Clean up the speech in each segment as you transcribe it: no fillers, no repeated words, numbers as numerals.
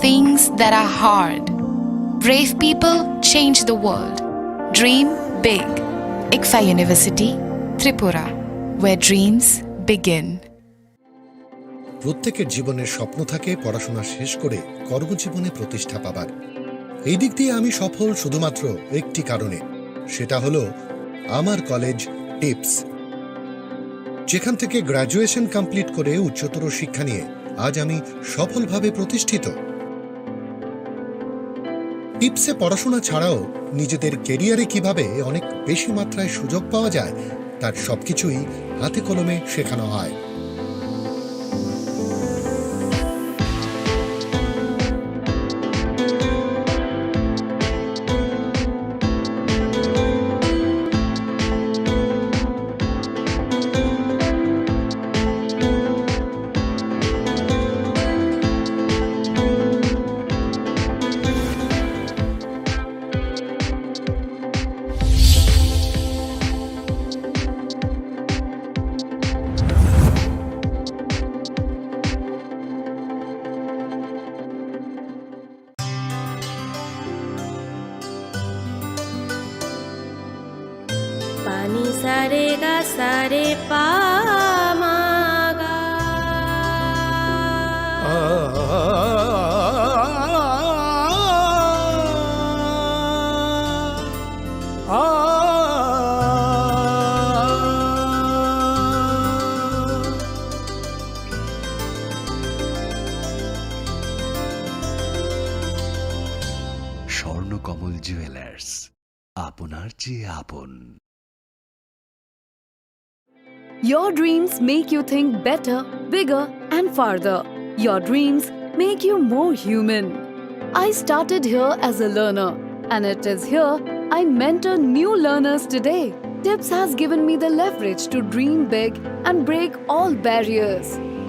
things that are hard. Brave people change the world. Dream big. ICFA University, Tripura, where dreams begin. প্রত্যেকের জীবনের স্বপ্ন থাকে পড়াশোনা শেষ করে কর্মজীবনে প্রতিষ্ঠা পাবার। এই দিক দিয়ে আমি সফল শুধুমাত্র একটি কারণে, সেটা হলো আমার কলেজ টিপস, যেখান থেকে গ্র্যাজুয়েশন কমপ্লিট করে উচ্চতর শিক্ষা নিয়ে আজ আমি সফলভাবে প্রতিষ্ঠিত। টিপসে পড়াশোনা ছাড়াও নিজেদের কেরিয়ারে কিভাবে অনেক বেশি মাত্রায় সুযোগ পাওয়া যায় তার সবকিছুই হাতে কলমে শেখানো হয়। पानी सारे गा सारे पा मा गा। স্বর্ণকমল জুয়েলার্স, আপনার চেয়ে আপন। Your dreams make you think better, bigger, and farther. Your dreams make you more human. I started here as a learner, and it is here I mentor new learners today. Tips has given me the leverage to dream big and break all barriers.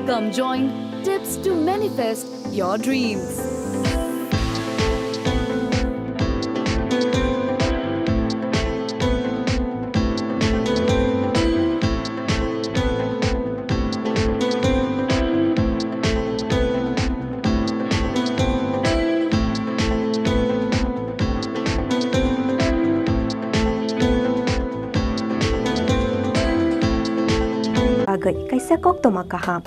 Come join Tips to manifest your dreams. kaisa kok toma kaham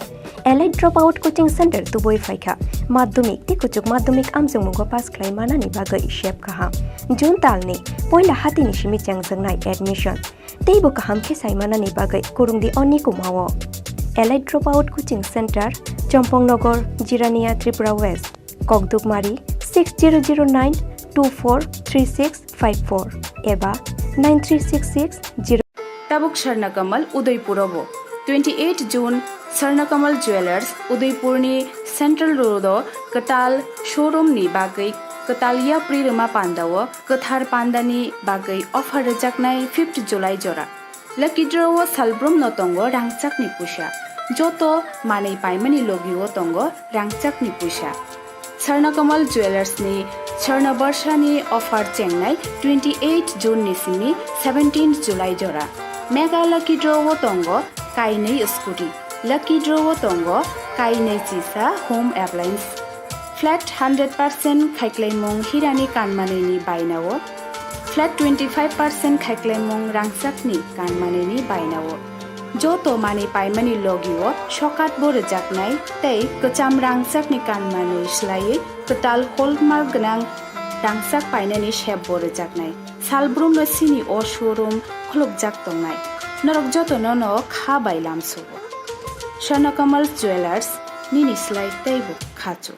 allied dropout coaching center tuboi faikha madhyamik ti kuchuk madhyamik amjung mugo pass khlai manani bagai shep kaham jun talni poila hatini shimi changjangnai admission teibo kaham khe saimanani bagai kurungdi oni kumawo allied dropout coaching center Champongnagar Jirania Tripura West Kokdukmari 6009243654 eba 9366 Tabuk Sharnakamal Udaipurabo 28 June Sarnakamal Jewelers Udaipurni Central Road Katal Showroom ni bagai Katalia Prirama Pandawa Kathar Pandani bagai offer rejaknai 5th July jora Lucky draw Salbrum notongo rangchak ni pusha Joto manei paimani logiwo tongo rangchak ni pusha Sarnakamal Jewelers ni Sarna Barsha ni offer chengnai 28 June ni simi 17th July jora Mega lucky draw tongo kainai scooty lucky draw tongo kainai chisa home appliance flat 100% khaiklaimong hirani kanmaneni bainawo flat 25% khaiklaimong rangchakni kanmaneni bainawo joto mani paimani logiwo shokat bore jaknai tei kacham rangchakni kanmani slai total hallmark gnang rangchak painani shep bore jaknai salbrum no sini o showroom khlukjak tongnai Norok joto nono kha bailam subo Sharnakamal Jewelers nini slide teibo khacho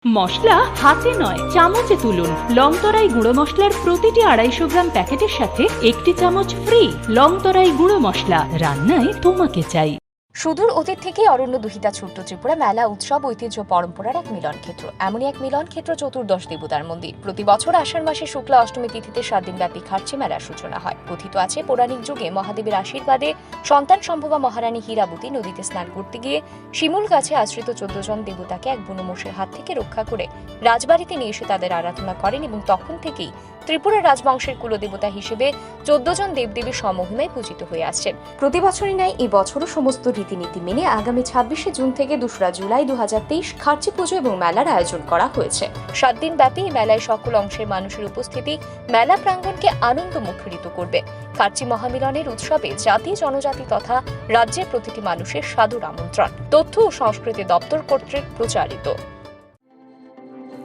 মশলা হাতে নয় চামচে তুলুন লংতরাই গুঁড়ো মশলার প্রতিটি 250 গ্রাম প্যাকেটের সাথে একটি চামচ ফ্রি লংতরাই গুঁড়ো মশলা রান্নায় তোমাকে চাই সুদূর অতীত থেকে অরণ্য দুহিতা ছোট্ট ত্রিপুরা মেলা উৎসব ঐতিহ্য পরম্পরার এক মিলন ক্ষেত্র এমনই এক মিলন ক্ষেত্র চতুর্দশ দেবতার মন্দির প্রতি বছর আষাঢ় মাসে শুক্লা অষ্টমী তিথিতে 7 দিনব্যাপী খার্চি মেলার সূচনা হয় কথিত আছে পৌরাণিক যুগে মহাদেবের আশীর্বাদে সন্তান সম্ভবা মহারানী হীরাবতী নদীতে স্নান করতে গিয়ে শিমুল গাছে আশ্রিত 14 জন দেবতাকে এক বুনো মোষের হাত থেকে রক্ষা করে রাজবাড়িতে নিয়ে এসে তাদের আরাধনা করেন এবং তখন থেকেই ত্রিপুরা রাজবংশের কুলদেবতা হিসেবে 14 জন দেবদেবী সমহিমায় পূজিত হয়ে আসছেন। প্রতি বছরই ন্যায় এই বছরও সমস্ত রীতিনীতি মেনে আগামী 26শে জুন থেকে 2রা জুলাই 2023 খার্চি পুজো এবং মেলার আয়োজন করা হয়েছে। 7 দিন ব্যাপী এই মেলায় সকল অংশের মানুষের উপস্থিতি মেলা প্রাঙ্গণকে আনন্দমুখরিত করবে। খার্চি মহামিলনের উৎসবে জাতি জনজাতি তথা রাজ্যের প্রতিটি মানুষের সাদর আমন্ত্রণ। তথ্য ও সংস্কৃতি দপ্তর কর্তৃক প্রচারিত।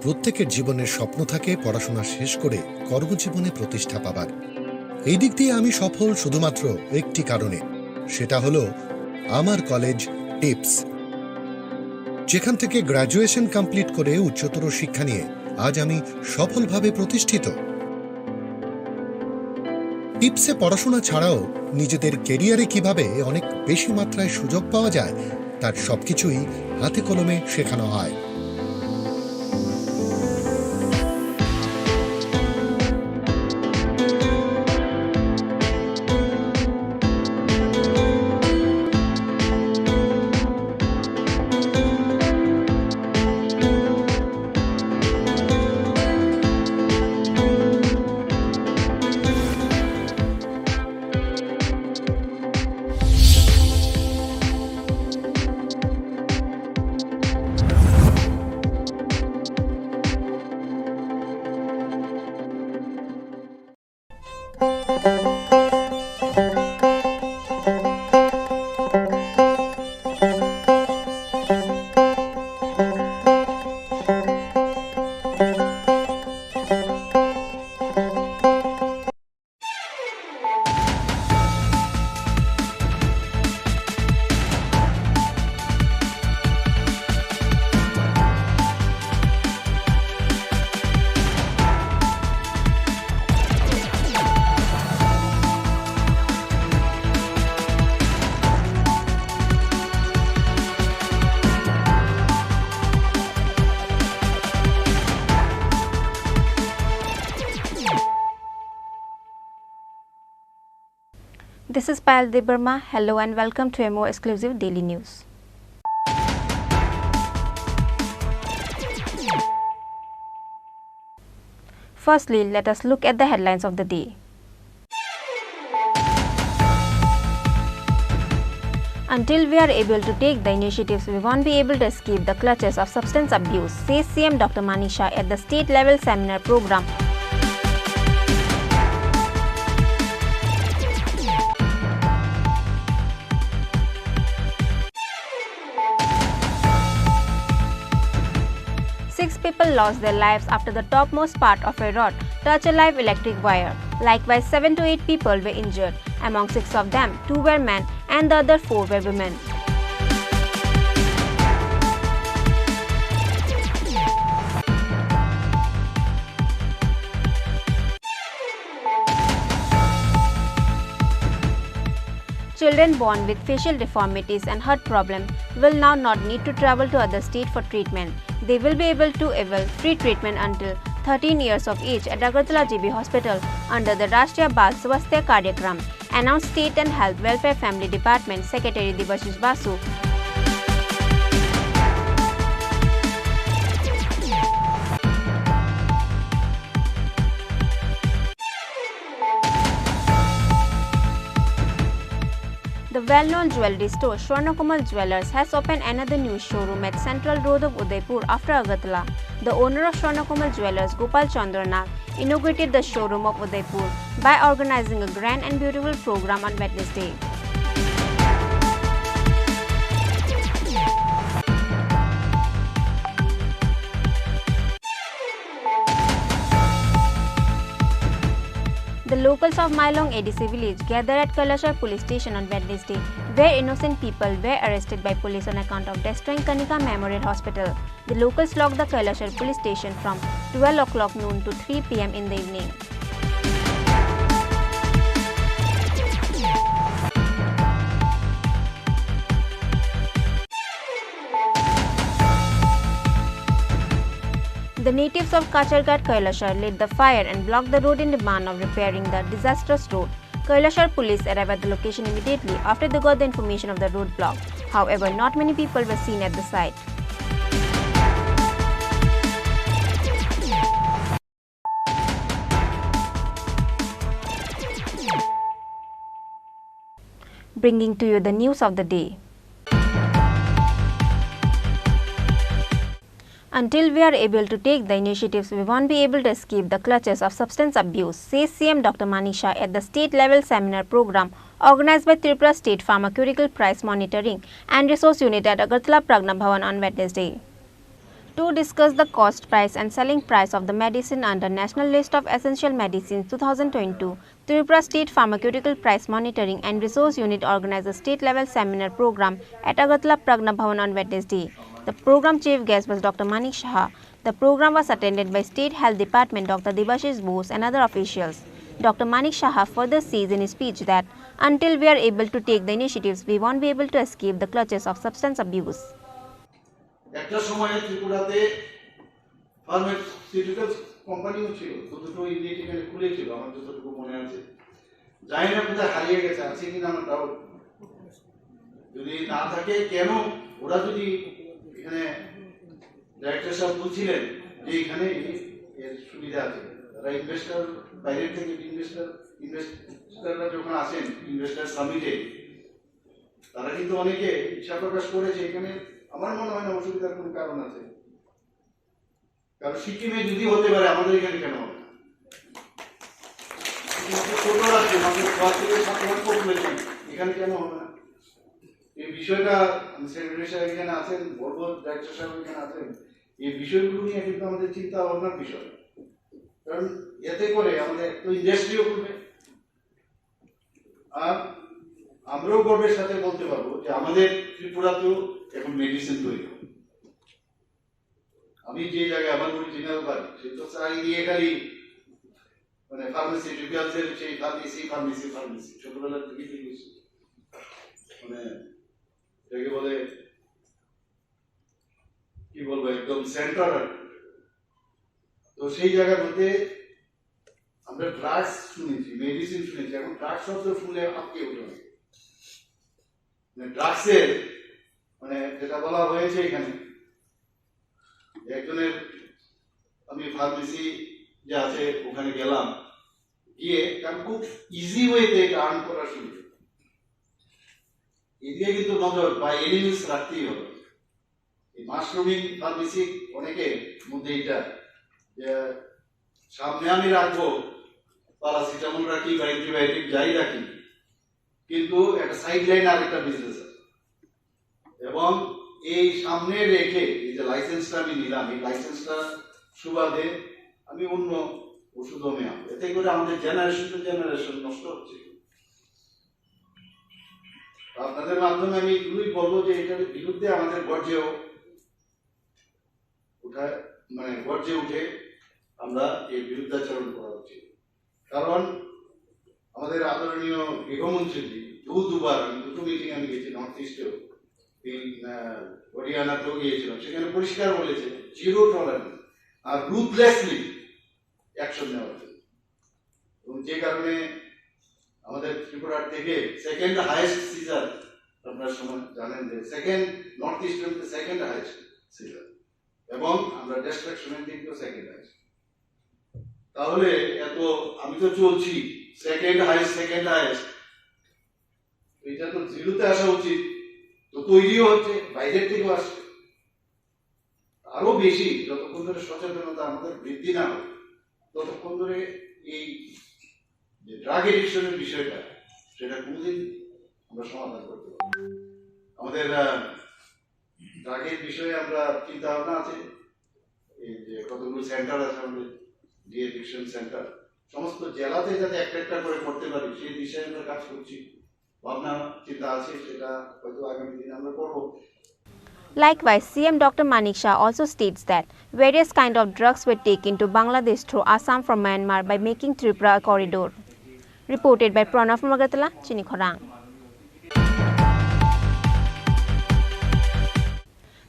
প্রত্যেকের জীবনের স্বপ্ন থাকে পড়াশোনা শেষ করে কর্মজীবনে প্রতিষ্ঠা পাবার। এই দিক দিয়ে আমি সফল শুধুমাত্র একটি কারণে, সেটা হলো আমার কলেজ টিপস, যেখান থেকে গ্র্যাজুয়েশন কমপ্লিট করে উচ্চতর শিক্ষা নিয়ে আজ আমি সফলভাবে প্রতিষ্ঠিত। টিপসে পড়াশোনা ছাড়াও নিজেদের কেরিয়ারে কিভাবে অনেক বেশি মাত্রায় সুযোগ পাওয়া যায় তার সবকিছুই হাতে কলমে শেখানো হয়। This is Payal Debarma. Hello and welcome to a more exclusive daily news. Firstly, let us look at the headlines of the day. Until we are able to take the initiatives, we won't be able to escape the clutches of substance abuse, says CM Dr. Manisha at the state level seminar program. Six people lost their lives after the topmost part of a rod touched a live electric wire. Likewise, 7 to 8 people were injured. Among 6 of them, 2 were men and the other 4 were women. Children born with facial deformities and heart problems will now not need to travel to other states for treatment. They will be able to avail free treatment until 13 years of age at Agartala GB Hospital under the Rashtriya Bal Swasthya Karyakram, announced State and Health Welfare Family Department Secretary Debashish Basu. The well-known jewellery store Swarnakomal Jewellers has opened another new showroom at Central Road of Udaipur after Agartala. The owner of Swarnakomal Jewellers, Gopal Chandra Nag, inaugurated the showroom of Udaipur by organizing a grand and beautiful program on Wednesday. The locals of Mailong ADC village gathered at Kailashar police station on Wednesday, where innocent people were arrested by police on account of destroying Kanika Memorial Hospital. The locals locked the Kailashar police station from 12 o'clock noon to 3 p.m. in the evening. The natives of Kacharghat Kailashar lit the fire and blocked the road in demand of repairing the disastrous road. Kailashar police arrived at the location immediately after they got the information of the road block. However, not many people were seen at the site. bringing to you the news of the day. Until we are able to take the initiatives, we won't be able to escape the clutches of substance abuse, says CM Dr. Manik Shah at the state-level seminar program organized by Tripura State Pharmaceutical Price Monitoring and Resource Unit at Agartala Pragna Bhavan on Wednesday. To discuss the cost, price and selling price of the medicine under National List of Essential Medicines 2022, Tripura State Pharmaceutical Price Monitoring and Resource Unit organized a state-level seminar program at Agartala Pragna Bhavan on Wednesday. The program chief guest was Dr. Manik Shah. The program was attended by State Health Department Dr. Debashish Bose and other officials. Dr. Manik Shah further says in his speech that until we are able to take the initiatives, we won't be able to escape the clutches of substance abuse. একটা সময় ত্রিপুরাতে pharmaceuticals কোম্পানিও ছিল, দুটো unit এখানে খুলেছিল আমার যতটুকু মনে আছে। জানি না কোথায় হারিয়ে গেছে, আছে কিনা আমার ডাউট। যদি না থাকে কেন ওরা যদি এখানে ডাইরেক্টর সাহেব বলছিলেন যে এখানে এর সুবিধা আছে, তারা ইনভেস্টর বাইরের থেকে ইনভেস্টররা যখন আসেন ইনভেস্টর সামিটে তারা কিন্তু অনেকে ইচ্ছা প্রকাশ করেছে এখানে। আমার মনে হয় না অসুবিধার কোনো কারণ আছে, কারণ সিকিমে যদি হতে পারে আমাদের এখানে কেন হবে না? ছোট রাজ্য, আমাদের 5-7 পপুলেশন, এখানে কেন হবে না? এই বিষয়টা সেক্রেটারি সাহেব এখানে আছেন, বড় ডাইরেক্টর সাহেব এখানে আছেন, এই বিষয়গুলো নিয়ে কিন্তু আমাদের চিন্তা ভাবনার বিষয়। কারণ এতে করে আমাদের একটা ইন্ডাস্ট্রিও করবে, আর আমরাও গর্বের সাথে বলতে পারবো যে আমাদের ত্রিপুরাতেও এখন মেডিসিন তৈরি হবে। আমি যে জায়গায় আমার অরিজিনাল বাড়ি সে তো চাই দিয়ে খালি মানে ফার্মাসিউটিক্যালসের সেই ফার্মেসি ছোটবেলার থেকে দেখেছি, মানে এটাকে বলে কি বলবো একদম সেন্টার। তো সেই জায়গার মধ্যে আমরা ড্রাগস শুনেছি, মেডিসিন শুনেছি, এখন ড্রাগস শব্দ শুনলে আটকে উঠে। ড্রাগসের মানে যেটা বলা হয়েছে এখানে একজনের, আমি ফার্মেসি যে আছে ওখানে গেলাম, গিয়ে কারণ খুব ইজি ওয়েতে আর্ন করা শুরু, এদিকে কিন্তু নজর বা এনিমিস রাখতেই হবে। এই মাশরুমিং ফার্মেসি অনেকে মধ্যে এটা যে সামনে আমি রাখবো প্যারাসিটামল রাখি বা অ্যান্টিবায়োটিক যাই রাখি, কিন্তু একটা সাইড লাইন আর একটা বিজনেস আছে, এবং এই সামনে রেখে এই যে লাইসেন্সটা আমি নিলাম, এই লাইসেন্সটা সুবাদে আমি অন্য ওষুধও নেওয়া, এতে করে আমাদের জেনারেশন টু জেনারেশন নষ্ট হচ্ছে। আপনাদের মাধ্যমে আমি এগুলোই বলবো যে এটার বিরুদ্ধে আমাদের গর্জে উঠে আমরা এই বিরুদ্ধাচরণ করা উচিত। কারণ আমাদের আদরণীয় গৃহমন্ত্রীজি দুবার আমি দুটো মিটিং আমি গেছি, নর্থ ইস্টেও হরিয়ানাতেও গিয়েছিলাম, সেখানে পরিষ্কার বলেছে জিরো টলারেন্স আর রুথলেসলি অ্যাকশন নেওয়ার জন্য। এবং যে কারণে আমাদের ত্রিপুরার থেকে সেকেন্ড হাইয়েস্ট সিজার, আপনারা জানেন যে নর্থ ইস্টের মধ্যে সেকেন্ড হাইয়েস্ট সিজার, এবং আমরা ডিস্ট্রাকশনের দিক দিয়েও সেকেন্ড হাইয়েস্ট। তাহলে এত আমি তো চলছি সেকেন্ড হাইয়েস্ট, এটা তো জিরোতে আসা উচিত, তো তৈরিও হচ্ছে, বাইরের থেকেও আসছে আরো বেশি। যতক্ষণ ধরে সচেতনতা আমাদের বৃদ্ধি না হবে ততক্ষণ ধরে এই যে ড্রাগ এডিকশনের বিষয়টা সেটা কোনোদিন আমরা সমাধান করতে পারবো। আমাদের ড্রাগের বিষয়ে আমরা চিন্তা ভাবনা আছে, এই যে কতগুলো সেন্টার আছে আমাদের ডি এডিকশন সেন্টার, সমস্ত জেলাতে যাতে একটা করে করতে পারি সেই বিষয়ে আমরা কাজ করছি, ভাবনা চিন্তা আছে, সেটা হয়তো আগামী দিনে আমরা করবো। Likewise, CM Dr. Manik Shah also states that various kind of drugs were taken to Bangladesh through Assam from Myanmar by making Tripura a corridor. Reported by Pranav from Agartala, Chini Khorang.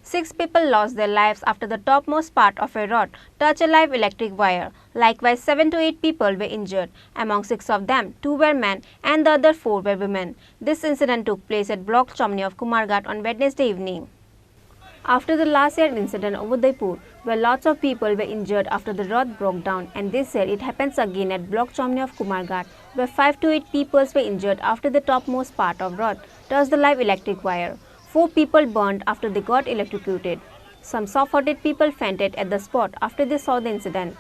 6 people lost their lives after the topmost part of a rod touched a live electric wire. Likewise, 7 to 8 people were injured. Among 6 of them, 2 were men and the other 4 were women. This incident took place at Block Chomni of Kumarghat on Wednesday evening. After the last year incident of Udaipur, where lots of people were injured after the rod broke down, and this year it happens again at Block Chomni of Kumarghat, where 5 to 8 people were injured after the topmost part of rod touched the live electric wire. 4 people burned after they got electrocuted. Some soft-hearted people fainted at the spot after they saw the incident.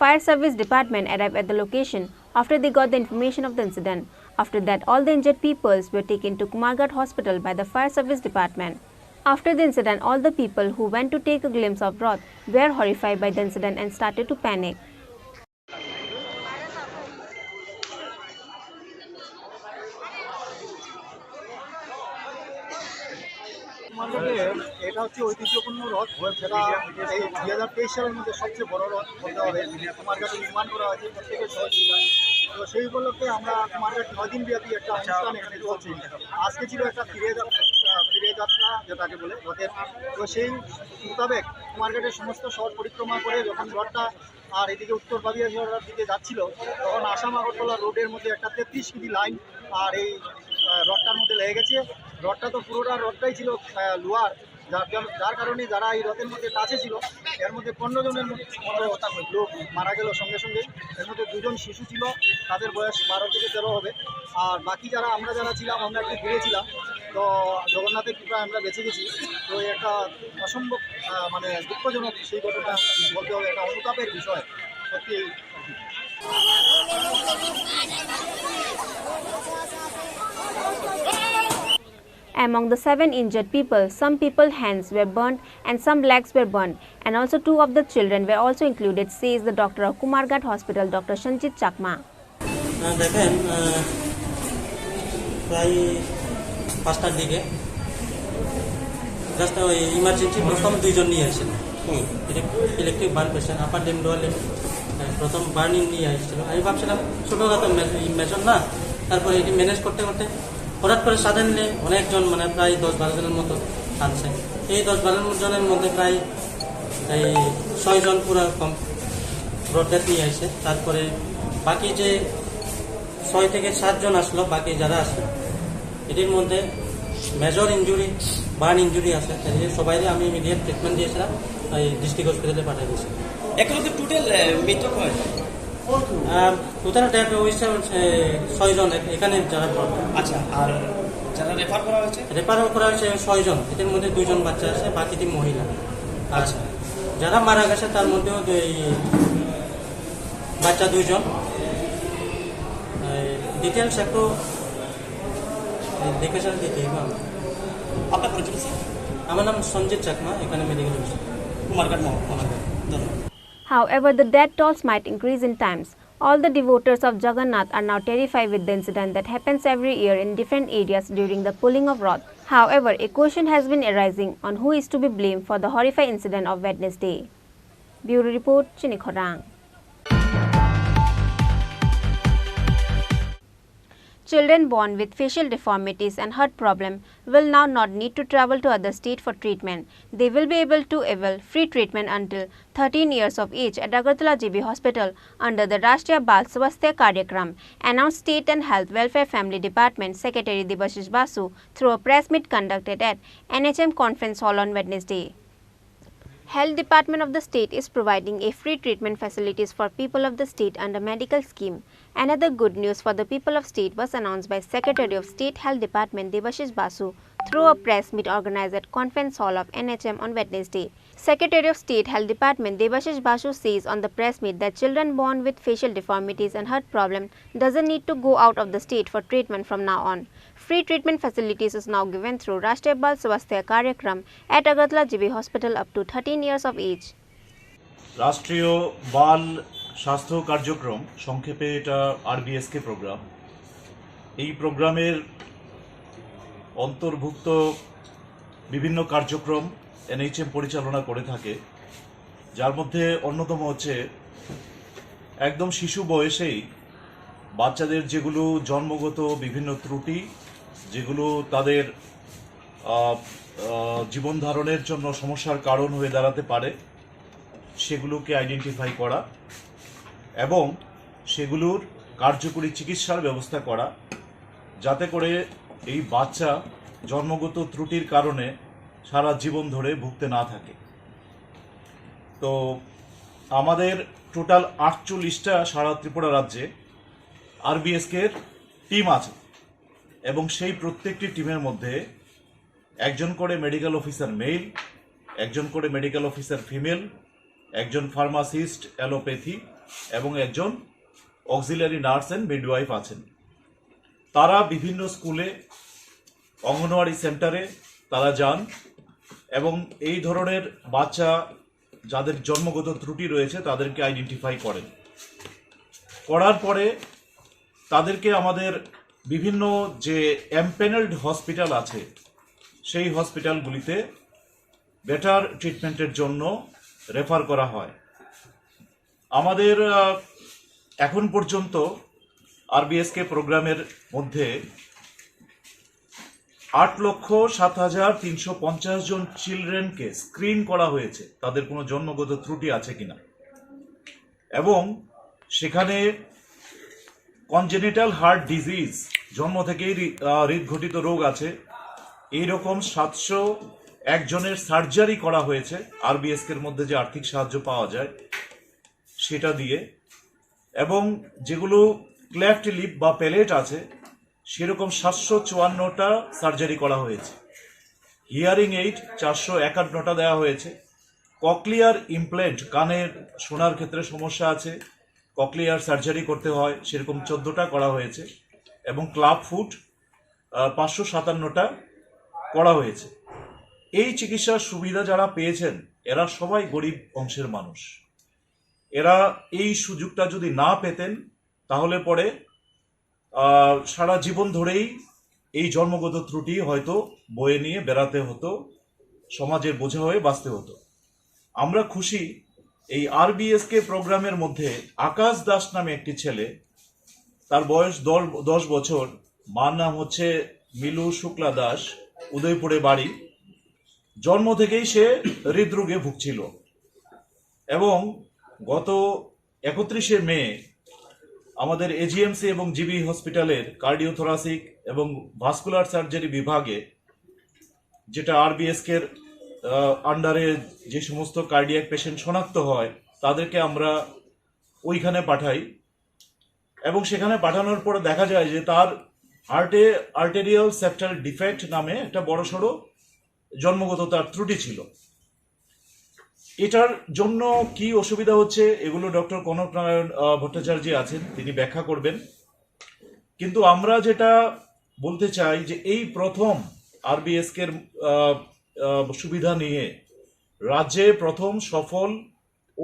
Fire service department arrived at the location after they got the information of the incident. After that, all the injured people were taken to Kumarghat Hospital by the fire service department. After the incident, all the people who went to take a glimpse of Roth were horrified by the incident and started to panic. এটা হচ্ছে ঐতিহ্যপূর্ণ রথ, যেটা এই 2023 সালের মধ্যে সবচেয়ে বড় রথ বলতে হবে। কুমারঘাটে নির্মাণ করা হয়েছে প্রত্যেকের সহযোগিতায়। তো সেই উপলক্ষে আমরা কুমারঘাট 9 দিন ব্যাপী একটা অনুষ্ঠান এখানে চলছে। আজকে ছিল একটা ফিরে যাত্রা যেটাকে বলে রথের। তো সেই মোতাবেক কুমারঘাটের সমস্ত শহর পরিক্রমা করে যখন রথটা আর এদিকে উত্তর বাবিয়াঝড়ার দিকে যাচ্ছিল, তখন আসাম আগরতলা রোডের মধ্যে একটা 33 কেজি লাইন আর এই রথটার মধ্যে লেগে গেছে। রথটা তো পুরোটা রথটাই ছিল লোহার, যার কারণে যারা এই রথের মধ্যে কাছে ছিল এর মধ্যে 15 জনের মতো লোক মারা গেল সঙ্গে সঙ্গে। এর মধ্যে 2 জন শিশু ছিল, তাদের বয়স 12 থেকে 13 হবে। আর বাকি আমরা যারা ছিলাম আমরা একটু ঘিরেছিলাম, তো জগন্নাথের কৃপায় আমরা বেঁচে গেছি। তো একটা অসম্ভব মানে দুঃখজনক সেই ঘটনা বলতে হবে, একটা অনুতাপের বিষয় সত্যি। Among the 7 injured people, some people's hands were burnt and some legs were burnt, and also 2 of the children were also included, says the doctor of Kumarghat Hospital, Dr. Sanjit Chakma. দেখেন প্রায় 5টার দিকে just ওই emergency প্রথম 2 জন নিয়ে আসেন, electric burn patient, আপার Lim lower Lim, প্রথম burning নিয়ে আসছিল। আমি ভাবছিলাম ছোটোখাটো মেজর না, তারপরে এটি ম্যানেজ করতে করতে হঠাৎ করে সাডেনলি অনেকজন মানে প্রায় 10-12 জনের মতো আনছে। এই 10-12 জনের মধ্যে প্রায় এই 6 জন পুরো ব্রড ডেথ নিয়ে আসে। তারপরে বাকি যে 6 থেকে 7 জন আসলো, বাকি যারা আসলো এটির মধ্যে মেজর ইঞ্জুরি, বার্ন ইঞ্জুরি আছে। সবাই আমি ইমিডিয়েট ট্রিটমেন্ট দিয়েছিলাম, এই ডিস্ট্রিক্ট হসপিটালে পাঠিয়ে দিয়েছি। এখন তো টোটাল মৃত্যু হয় টোটাল ডেথ হয়েছে 6 জন এখানে যারা। আচ্ছা, আর যারা রেফার করা হয়েছে 6 জন, এদের মধ্যে 2 জন বাচ্চা আছে, বাকিটি মহিলা। আচ্ছা, যারা মারা গেছে তার মধ্যেও বাচ্চা 2 জন। ডিটেলস একটু দেখে স্যার দিতে হবে। আপনার পরিচয়? আমার নাম সঞ্জিত চাকমা, এখানে medical officer, Kumarghat. However, the death tolls might increase in times. All the devotees of Jagannath are now terrified with the incident that happens every year in different areas during the pulling of Rath. However, a question has been arising on who is to be blamed for the horrific incident of Wednesday. Bureau Report, Chini Khorang. Children born with facial deformities and heart problem will now not need to travel to other state for treatment. They will be able to avail free treatment until 13 years of age at Agartala GB Hospital under the Rashtriya Bal Swasthya Karyakram, announced State and Health Welfare Family Department Secretary Debashish Basu through a press meet conducted at NHM Conference Hall on Wednesday. Health Department of the state is providing a free treatment facilities for people of the state under medical scheme. Another good news for the people of state was announced by Secretary of State Health Department Debashish Basu through a press meet organized at Conference Hall of NHM on Wednesday. Secretary of State Health Department Debashish Basu says on the press meet that children born with facial deformities and heart problem doesn't need to go out of the state for treatment from now on. Free treatment facilities is now given through Rashtriya Bal Swasthya Karyakram at Agartala GB Hospital up to 13 years of age. রাষ্ট্রীয় বাল স্বাস্থ্য কার্যক্রম, সংক্ষেপে এটা RBSK programme. এই প্রোগ্রামের অন্তর্ভুক্ত বিভিন্ন কার্যক্রম এনএইচএম পরিচালনা করে থাকে, যার মধ্যে অন্যতম হচ্ছে একদম শিশু বয়সেই বাচ্চাদের যেগুলো জন্মগত বিভিন্ন ত্রুটি, যেগুলো তাদের জীবন ধারণের জন্য সমস্যার কারণ হয়ে দাঁড়াতে পারে, সেগুলোকে আইডেন্টিফাই করা এবং সেগুলোর কার্যকরী চিকিৎসার ব্যবস্থা করা, যাতে করে এই বাচ্চা জন্মগত ত্রুটির কারণে সারা জীবন ধরে ভুগতে না থাকে। তো আমাদের টোটাল 48টা সারা ত্রিপুরা রাজ্যে আরবিএসকে এর টিম আছে এবং সেই প্রত্যেকটি টিমের মধ্যে একজন করে মেডিকেল অফিসার মেল, একজন করে মেডিকেল অফিসার ফিমেল, একজন ফার্মাসিস্ট অ্যালোপ্যাথি এবং একজন অক্সিলারি নার্স অ্যান্ড মিডওয়াইফ আছেন। তারা বিভিন্ন স্কুলে, অঙ্গনওয়াড়ি সেন্টারে তারা যান এবং এই ধরনের বাচ্চা যাদের জন্মগত ত্রুটি রয়েছে তাদেরকে আইডেন্টিফাই করেন। করার পরে তাদেরকে আমাদের বিভিন্ন যে এমপ্যানেলড হসপিটাল আছে সেই হসপিটালগুলিতে বেটার ট্রিটমেন্টের জন্য রেফার করা হয়। আমাদের এখন পর্যন্ত আরবিএসকে প্রোগ্রামের মধ্যে 8,07,350 জন চিলড্রেনকে স্ক্রিন করা হয়েছে তাদের কোনো জন্মগত ত্রুটি আছে কিনা, এবং সেখানে কনজেনিটাল হার্ট ডিজিজ, জন্ম থেকেই হৃদঘটিত রোগ আছে, এইরকম 701 জনের সার্জারি করা হয়েছে আরবিএসকের মধ্যে যে আর্থিক সাহায্য পাওয়া যায় সেটা দিয়ে, এবং যেগুলো ক্লেফট লিপ বা প্যালেট আছে সেরকম 754টা সার্জারি করা হয়েছে। হিয়ারিং এইড 451টা দেওয়া হয়েছে। ককলিয়ার ইমপ্ল্যান্ট, কানের শোনার ক্ষেত্রে সমস্যা আছে, ককলিয়ার সার্জারি করতে হয়, সেরকম 14টা করা হয়েছে, এবং ক্লাব ফুট 557টা করা হয়েছে। এই চিকিৎসার সুবিধা যারা পেয়েছেন এরা সবাই গরিব অংশের মানুষ। এরা এই সুযোগটা যদি না পেতেন তাহলে পরে সারা জীবন ধরেই এই জন্মগত ত্রুটি হয়তো বয়ে নিয়ে বেড়াতে হতো, সমাজের বোঝা হয়ে বাঁচতে হতো। আমরা খুশি এই আরবিএসকে প্রোগ্রামের মধ্যে আকাশ দাস নামে একটি ছেলে, তার বয়স 10 বছর, মার নাম হচ্ছে মিলু শুক্লা দাস, উদয়পুরে বাড়ি। জন্ম থেকেই সে হৃদরোগে ভুগছিল এবং গত 31শে মে আমাদের এজিএমসি এবং জিবি হসপিটালের কার্ডিওথোরাসিক এবং ভাস্কুলার সার্জারি বিভাগে, যেটা আরবিএসকের আন্ডারে যে সমস্ত কার্ডিয়াক পেশেন্ট শনাক্ত হয় তাদেরকে আমরা ওইখানে পাঠাই, এবং সেখানে পাঠানোর পরে দেখা যায় যে তার হার্টে আর্টেরিয়াল সেপ্টাল ডিফেক্ট নামে একটা বড়সড় জন্মগত তার ত্রুটি ছিল। এটার জন্য কি অসুবিধা হচ্ছে এগুলো ডক্টর কনক নারায়ণ ভট্টাচার্য আছেন, তিনি ব্যাখ্যা করবেন। কিন্তু আমরা যেটা বলতে চাই যে এই প্রথম আরবিএসকের সুবিধা নিয়ে রাজ্যে প্রথম সফল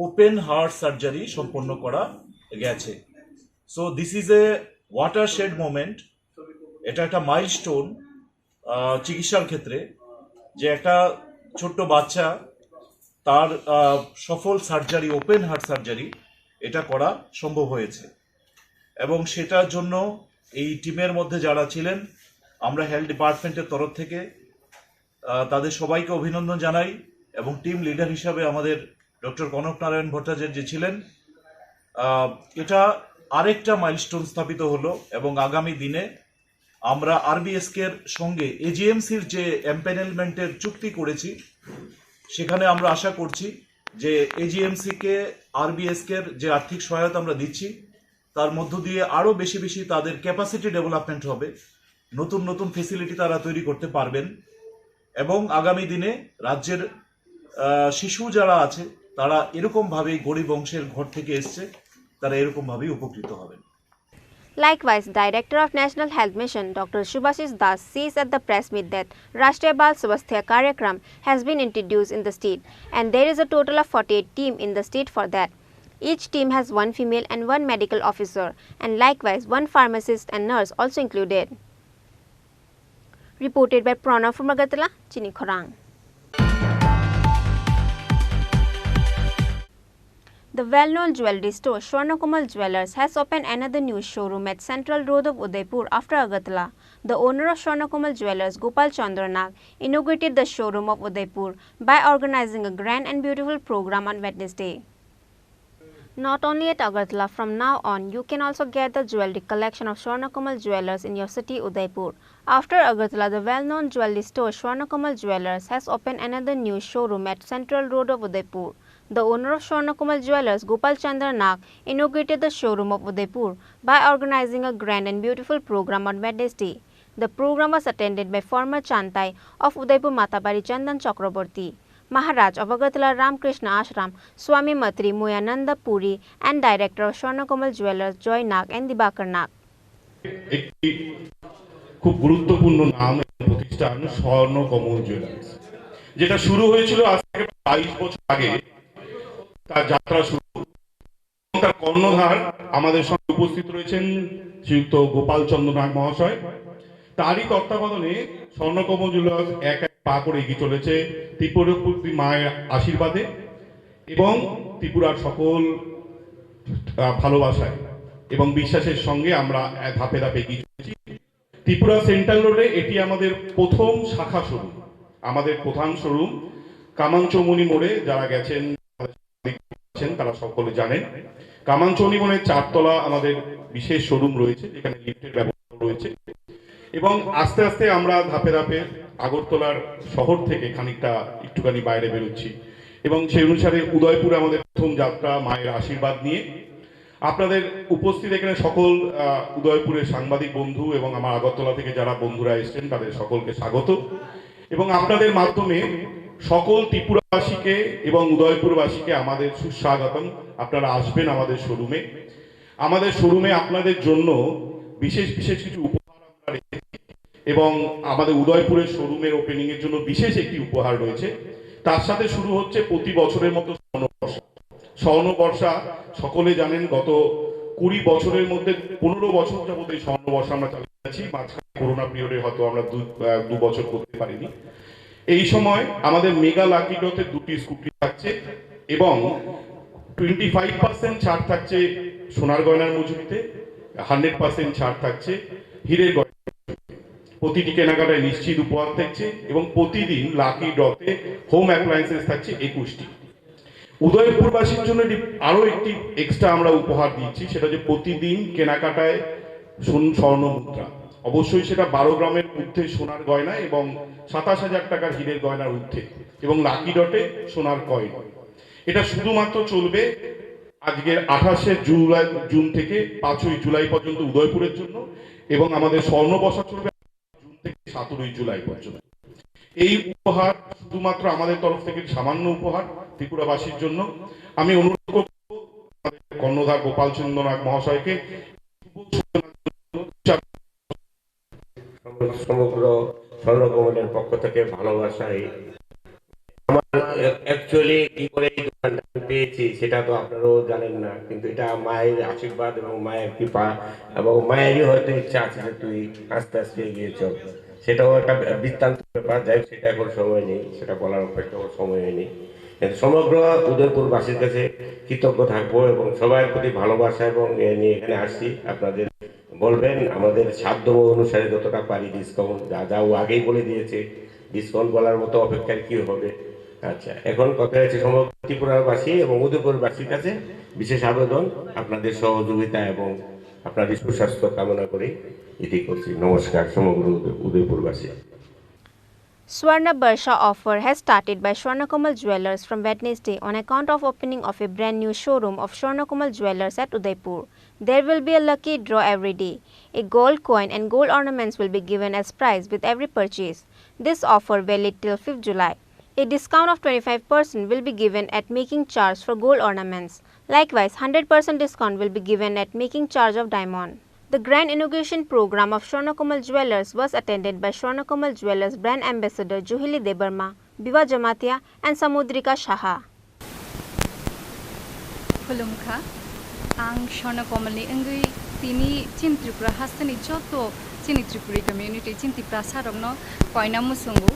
ওপেন হার্ট সার্জারি সম্পন্ন করা গেছে। So this is a watershed moment. এটা একটা মাইলস্টোন চিকিৎসার ক্ষেত্রে, যে একটা ছোট্ট বাচ্চা তার সফল সার্জারি, ওপেন হার্ট সার্জারি এটা করা সম্ভব হয়েছে। এবং সেটার জন্য এই টিমের মধ্যে যারা ছিলেন, আমরা হেলথ ডিপার্টমেন্টের তরফ থেকে তাদের সবাইকে অভিনন্দন জানাই, এবং টিম লিডার হিসাবে আমাদের ডক্টর কনক নারায়ণ ভট্টাচার্য ছিলেন। এটা আরেকটা মাইলস্টোন স্থাপিত হলো, এবং আগামী দিনে আমরা আরবিএসকের সঙ্গে এজিএমসির যে এমপ্যানেলমেন্টের চুক্তি করেছি সেখানে আমরা আশা করছি যে এজিএমসিকে আরবিএসকের যে আর্থিক সহায়তা আমরা দিচ্ছি তার মধ্য দিয়ে আরও বেশি বেশি তাদের ক্যাপাসিটি ডেভেলপমেন্ট হবে, নতুন নতুন ফেসিলিটি তারা তৈরি করতে পারবেন, এবং আগামী দিনে রাজ্যের শিশু যারা আছে তারা এরকমভাবেই গরিব অংশের ঘর থেকে এসছে, তারা এরকমভাবেই উপকৃত হবেন। Likewise, Director of National Health Mission Dr. Shubhashish Das says at the press meet that Rashtriya Bal Swasthya Karyakram has been introduced in the state, and there is a total of 48 team in the state for that. Each team has one female and one medical officer, and likewise one pharmacist and nurse also included. Reported by Pranav from Agartala, Chini Khorang. The well-known jewelry store Swarnakomal Jewellers has opened another new showroom at Central Road of Udaipur after Agartala. The owner of Swarnakomal Jewellers, Gopal Chandra Nag, inaugurated the showroom of Udaipur by organizing a grand and beautiful program on Wednesday. Not only at Agartala, from now on you can also get the jewelry collection of Swarnakomal Jewellers in your city Udaipur. After Agartala, the well-known jewelry store Swarnakomal Jewellers has opened another new showroom at Central Road of Udaipur. The owner of Swarnakomal Jewellers, Gopal Chandra Nag, inaugurated the showroom of Udaipur by organizing a grand and beautiful program on Wednesday. The program was attended by former Chantai of Udaipur Matabari Chandan Chakraborty, Maharaj of Agartala Ramakrishna Ashram, Swami Matri Moyananda Puri, and Director of Swarnakomal Jewellers, Joy Nag and Dibakar Nag. খুব গুরুত্বপূর্ণ নাম প্রতিষ্ঠান Swarnakamal jewellers, যেটা শুরু হয়েছিল আজ থেকে 22 বছর আগে। তার যাত্রা শুরু, তার কর্ণধার আমাদের সঙ্গে উপস্থিত রয়েছেন শ্রীযুক্ত গোপাল চন্দ্র নাগ মহাশয়। তারই তত্ত্বাবধানে স্বর্ণকমল জুয়েলার্স এক এক পা করে এগিয়ে চলেছে ত্রিপুরাপতি মায়ের আশীর্বাদে এবং ত্রিপুরার সকল ভালোবাসায় এবং বিশ্বাসের সঙ্গে আমরা ধাপে ধাপে এগিয়ে চলেছি। ত্রিপুরা সেন্ট্রাল রোডে এটি আমাদের প্রথম শাখা শোরুম। আমাদের প্রধান শোরুম কামানচৌমুনি মোড়ে, যারা গেছেন তারা সকলে জানেন। কামানচৌমুনি মোড়ে 4 তলা আমাদের বিশেষ শোরুম রয়েছে, যেখানে লিফটের ব্যবস্থা রয়েছে এবং আস্তে আস্তে আমরা ধাপে ধাপে আগরতলার শহর থেকে খানিকটা একটুখানি বাইরে বেরোচ্ছি এবং সেই অনুসারে উদয়পুরে আমাদের প্রথম যাত্রা মায়ের আশীর্বাদ নিয়ে। আপনাদের উপস্থিত এখানে সকল উদয়পুরের সাংবাদিক বন্ধু এবং আমার আগরতলা থেকে যারা বন্ধুরা এসেছেন তাদের সকলকে স্বাগত এবং আপনাদের মাধ্যমে সকল ত্রিপুরাবাসীকে এবং উদয়পুরবাসীকে আমাদের সুস্বাগতম। আপনারা আসবেন আমাদের শোরুমে। আমাদের শোরুমে আপনাদের জন্য বিশেষ বিশেষ কিছু উপহার আমরা রেখেছি এবং আমাদের উদয়পুরের শোরুমের ওপেনিং এর জন্য বিশেষ একটি উপহার রয়েছে। তার সাথে শুরু হচ্ছে প্রতি বছরের মতো স্বর্ণবর্ষা। স্বর্ণবর্ষা সকলে জানেন, গত 20 বছরের মধ্যে 15 বছর যাবত এই স্বর্ণবর্ষা আমরা চালিয়ে যাচ্ছি। মাঝখানে করোনা পিরিয়ডে হয়তো আমরা 2 বছর করতে পারিনি। এই সময় আমাদের মেগা লাকি ড্রতে 2টি স্কুটি থাকছে এবং 25% ছাড় থাকছে সোনার গয়নার মজুরিতে, 100% ছাড় থাকছে হীরের গয়না। প্রতিটি কেনাকাটায় নিশ্চিত উপহার থাকছে এবং প্রতিদিন লাকি ড্রতে হোম অ্যাপ্লায়েন্সেস থাকছে 21টি। উদয়পুরবাসীর জন্য আরো একটি এক্সট্রা আমরা উপহার দিচ্ছি, সেটা যে প্রতিদিন কেনাকাটায় স্বর্ণ মুদ্রা, অবশ্যই সেটা 12 গ্রামের ঊর্ধ্বে সোনার গয়না এবং 27,000 টাকার হীরের গয়নার ঊর্ধ্বে এবং লাকি ডটে সোনার কয়েন। এটা শুধুমাত্র চলবে আজকের 28শে জুন থেকে 5ই জুলাই পর্যন্ত উদয়পুরের জন্য এবং আমাদের স্বর্ণবর্ষা চলবে জুন থেকে 17ই জুলাই পর্যন্ত। এই উপহার শুধুমাত্র আমাদের তরফ থেকে সামান্য উপহার ত্রিপুরাবাসীর জন্য। আমি অনুরোধ করব আমাদের কর্ণধার গোপাল চন্দ্র নাগ মহাশয়কে সমগ্র স্বর্ণকমলের পক্ষ থেকে ভালোবাসাই। আমার অ্যাকচুয়ালি কি করে এই দোকানটা পেয়েছি সেটা তো আপনারাও জানেন না, কিন্তু এটা মায়ের আশীর্বাদ এবং মায়ের কৃপা এবং মায়েরই হয়তো ইচ্ছা আছে যে তুই আস্তে আস্তে এগিয়ে চল। সেটাও একটা বৃত্তান্ত ব্যাপার, যাই সেটা এখন সময় নেই, সেটা বলার অপেক্ষা সময় হয়নি। কিন্তু সমগ্র উদয়পুরবাসীর কাছে কৃতজ্ঞ থাকবো এবং সবার প্রতি ভালোবাসা এবং নিয়ে এখানে আসছি। আপনাদের বলবেন আমাদের সাধ্য অনুসারে যতটা পারি ডিসকাউন্ট, যা ও আগেই বলে দিয়েছে, ডিসকাউন্ট বলার মতো অপেক্ষার কি হবে। আচ্ছা, এখন কথা হচ্ছে সমগ্র ত্রিপুরাবাসী এবং উদয়পুরবাসীর কাছে বিশেষ আবেদন, আপনাদের সহযোগিতা এবং আপনাদের সুস্বাস্থ্য কামনা করে এটি করছি। নমস্কার সমগ্র উদয়পুরবাসী। Swarna Barsha offer has started by Swarnakomal Jewellers from Wednesday on account of opening of a brand new showroom of Swarnakomal Jewellers at Udaipur. There will be a lucky draw every day. A gold coin and gold ornaments will be given as prize with every purchase. This offer valid till 5th July. A discount of 25% will be given at making charge for gold ornaments. Likewise, 100% discount will be given at making charge of diamond. The grand inauguration program of Swarnakomal Jewellers was attended by Swarnakomal Jewellers brand ambassador Juhili Debarma, Biwa Jamatia and Samudrika Shaha. Khulumkha, ang Swarnakomalni engui tini Chini Tripura hastani joto Chini Tripuri community Chinti prasarogno koinamu sungu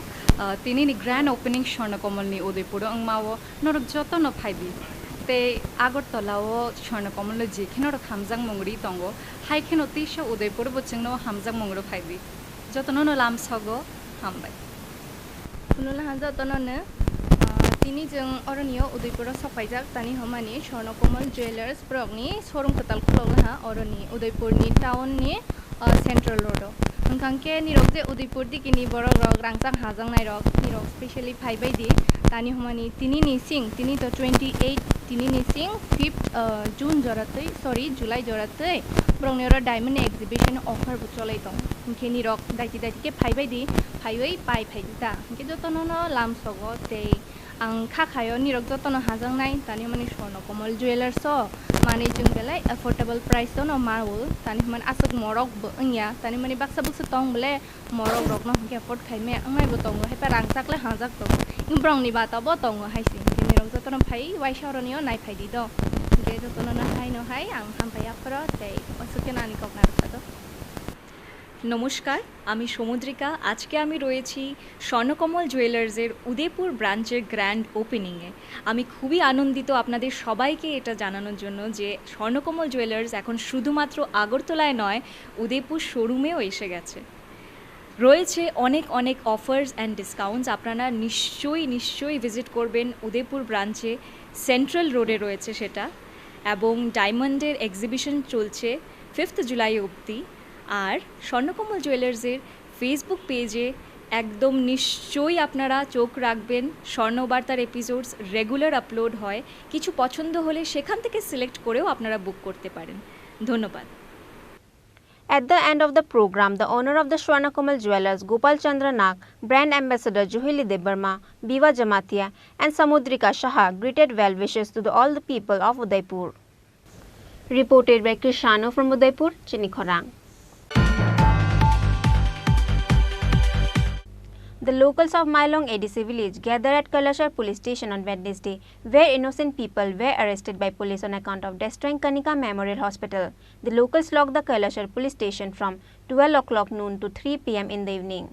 tini ni grand opening Swarnakomalni Udaipur angmawo norok joto no phaibi. Te Agartalao Swarnakomal jekhino hamjang mongri tongo haikhen otisha Udaipur bochingno hamjang mongro phaibi jotono no lam sago hambai Kunula jotono ne tini jeng oroniyo Udaipur sapaijak tani homani Swarnakomal Jewellers progni showroom katal khulog ha oroni Udaipur ni town ni central road ओंखांके निरक जे उदयपुर दिकिनि बरक रक रांचां हाजांनाय रक निरक specially फाइबायदि तानि हमानि तिनि निसिं तिनि तो 28 तिनि निसिं 5 जून जरातै sorry जुलाई जरातै ब्रंनेर diamond exhibition offer बुचलै दं ओंखे निरक दाइति दाइतिके फाइबायदि फाइबै पाइ फाइदा ओंखे जतननो लाम सगो ते आं खाखायो निरक जतनो हाजांनाय तानि हमानि स्वर्णकमल ज्वेलार्स माने जों बेलाय एफोर्डेबल प्राइस दन मावो तानि हमान आसक मरक बंया तानि माने बाक्सा बुक्स तंग बले मरक रक न के एफोर्ड खाइमे आंनाय बतंग हेपा रांचाकले हाजाक दं ब्रंनि बाता बतंग हाइसिं निरक जतनो फाइ वाइसारनियो नाय फाइदि द गे जतनो ना हाइ न हाइ आं हामपाया फर ते असुके नानि ककनार द নমস্কার, আমি সমুদ্রিকা। আজকে আমি রয়েছি স্বর্ণকমল জুয়েলার্সের উদয়পুর ব্রাঞ্চের গ্র্যান্ড ওপেনিংয়ে। আমি খুবই আনন্দিত আপনাদের সবাইকে এটা জানানোর জন্য যে স্বর্ণকমল জুয়েলার্স এখন শুধুমাত্র আগরতলায় নয়, উদয়পুর শোরুমেও এসে গেছে। রয়েছে অনেক অনেক অফার্স অ্যান্ড ডিসকাউন্টস। আপনারা নিশ্চয়ই ভিজিট করবেন উদয়পুর ব্রাঞ্চে। সেন্ট্রাল রোডে রয়েছে সেটা, এবং ডায়মন্ডের এক্সিবিশন চলছে 5 জুলাই অবধি। আর স্বর্ণকমল জুয়েলার্সের ফেসবুক পেজে একদম নিশ্চয়ই আপনারা চোখ রাখবেন। স্বর্ণবার্তার এপিসোডস রেগুলার আপলোড হয়, কিছু পছন্দ হলে সেখান থেকে সিলেক্ট করেও আপনারা বুক করতে পারেন। ধন্যবাদ। At the end of the program, the owner of the Swarnakomal Jewelers, Gopal Chandra Nag, brand ambassador Juhili Debarma, Biva Jamatia, and Samudrika Shaha greeted well wishes to all the people of Udaipur. Reported by Krishano from Udaipur, Chini Khorang. The locals of Mailong ADC village gathered at Kalashar police station on Wednesday, where innocent people were arrested by police on account of destroying Kanika Memorial Hospital. The locals locked the Kalashar police station from 12 o'clock noon to 3 p.m. in the evening.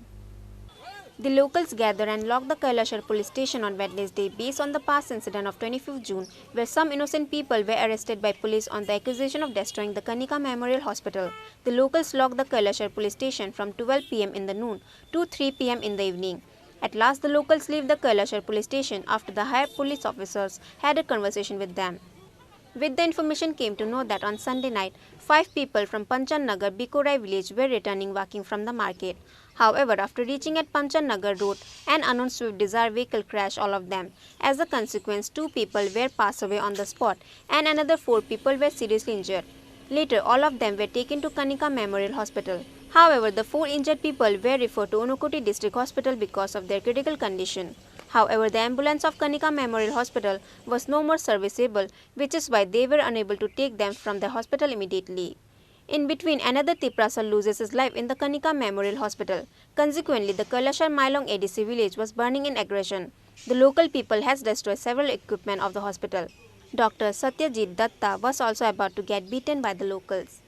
The locals gathered and locked the Kailashar police station on Wednesday based on the past incident of 25th June, where some innocent people were arrested by police on the accusation of destroying the Kanika Memorial Hospital. The locals locked the Kailashar police station from 12 p.m. in the noon to 3 p.m. in the evening. At last, the locals left the Kailashar police station after the higher police officers had a conversation with them. With the information came to know that on Sunday night, 5 people from Panchan Nagar Bikorai village were returning walking from the market. However, after reaching at Panchan Nagar road, an unknown Swift Desire vehicle crashed all of them. As a consequence, 2 people were passed away on the spot and another 4 people were seriously injured. Later, all of them were taken to Kanika Memorial Hospital. However, the 4 injured people were referred to Unukoti District Hospital because of their critical condition. However, the ambulance of Kanika Memorial Hospital was no more serviceable, which is why they were unable to take them from the hospital immediately. In between, another Tiprasa loses his life in the Kanika Memorial Hospital. Consequently, the Kailashar Mailong ADC village was burning in aggression. The local people has destroyed several equipment of the hospital. Dr. Satyajit Datta was also about to get beaten by the locals.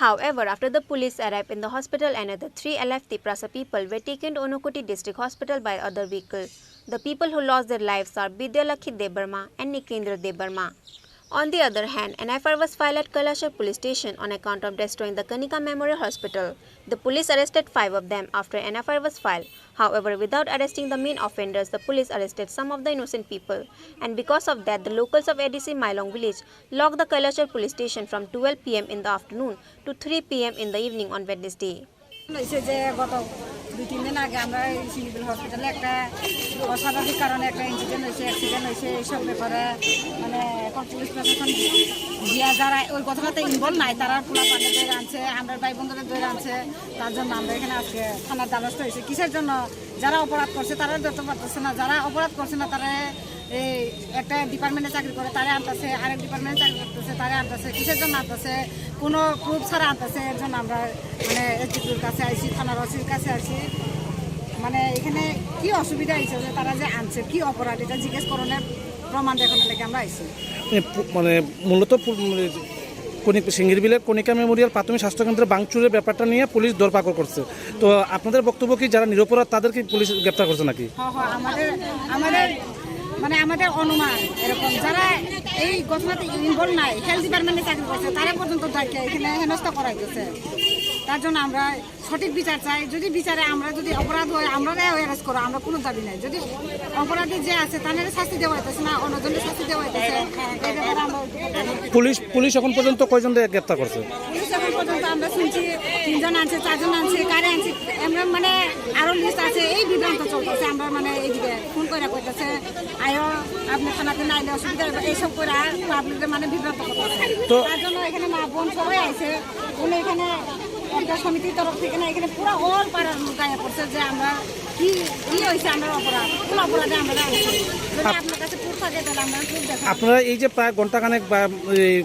However, after the police arrived in the hospital, another 3 alive Tiprasa people were taken to Unukoti District Hospital by other vehicle. The people who lost their lives are Bidyalakhi Debarma and Nikendra Debarma. On the other hand, an FIR was filed at Kailashar police station on account of destroying the Kanika Memorial Hospital. The police arrested 5 of them after an FIR was filed. However, without arresting the main offenders, the police arrested some of the innocent people. And because of that, the locals of ADC Mailong village locked the Kailashar police station from 12 p.m. in the afternoon to 3 p.m. in the evening on Wednesday. দুই তিন দিন আগে আমরা civil হসপিটালে একটা অস্বাভাবিক কারণে একটা ইনসিডেন্ট হয়েছে, অ্যাক্সিডেন্ট হয়েছে। এইসব ব্যাপারে মানে এখন পুলিশ প্রশাসন দিয়া যারা ওই ঘটনাতে ইনভলভ নাই তারা পোলা পালে ধরে আনছে, আমরা ভাই বন্ধুদের ধরে আনছে। তার জন্য আমরা এখানে আজকে থানার দ্বারস্থ হয়েছে। কিসের জন্য? যারা অপরাধ করছে তারা ধরতে পারতেছে না, যারা অপরাধ করছে না তারা এই একটা ডিপার্টমেন্টে চাকরি করে তারা আনতেছে, আরেক ডিপার্টমেন্টে চাকরি করতেছে তারা আনতেছে। কিসের জন্য আনতেছে? কোনো প্রুফ ছাড়া আনতেছে। এর জন্য আমরা মানে এসডিপির কাছে আইসি, থানার ওসির কাছে আইসি। মানে এখানে কি অসুবিধা হয়েছে যে তারা যে আনছে, কি অপরাধ এটা জিজ্ঞেস করণের প্রমাণ দেখানোর লেগে আমরা আইসি। মানে মূলত সিঙ্গিরবিলের কণিকা মেমোরিয়াল প্রাথমিক স্বাস্থ্যকেন্দ্রে ভাঙচুরের ব্যাপারটা নিয়ে পুলিশ দরপাকড় করছে। তো আপনাদের বক্তব্য কি যারা নিরপরাধ তাদেরকে পুলিশ গ্রেপ্তার করছে নাকি? হ্যাঁ, আমাদের অনুমান এরকম যারা এই ঘটনাতে ইনভলভ নাই, হেলথ ডিপার্টমেন্টে চাকরি করছে তারা পর্যন্ত এখানে হেনস্থা করাইতেছে। তার জন্য আমরা সঠিক বিচার চাই। যদি বিচারে আমরা যদি অপরাধ হয় আমরা অ্যারেস্ট করো, আমরা কোনো দাবি নাই। যদি অপরাধী যে আছে তাদের শাস্তি দেওয়া হইতেছে না, অন্যজনের শাস্তি দেওয়া হইতেছে, এই ব্যাপারে আমরা পুলিশ এখন পর্যন্ত কয়জন গ্রেপ্তার করছে? পুলিশ এখন পর্যন্ত আমরা শুনছি 3 জন আনছে, 4 জন আনছে, কারে আনছে আমরা মানে আরো লিস্ট আছে। এই বিভ্রান্ত চলতেছে, আমরা মানে এইদিকে ফোন করে কইতেছে আয়ো আপনি থানাতে না আইলে অসুবিধা এইসব করে পাবলিকে মানে বিভ্রান্ত করতেছে। তার জন্য এখানে মা বোন সবাই আইছে, উনি এখানে একটা সমিতির তরফ থেকে না এখানে পুরো অল পাড়ার গায়ে পড়ছে যে আমরা কি হয়েছে, আমরা অপরাধ কোন অপরাধে আমরা আনছি। যদি আপনার কাছে প্রুফ থাকে তাহলে আমরা প্রুফ দেখাবো। আপনারা এই যে প্রায় ঘন্টাখানেক বা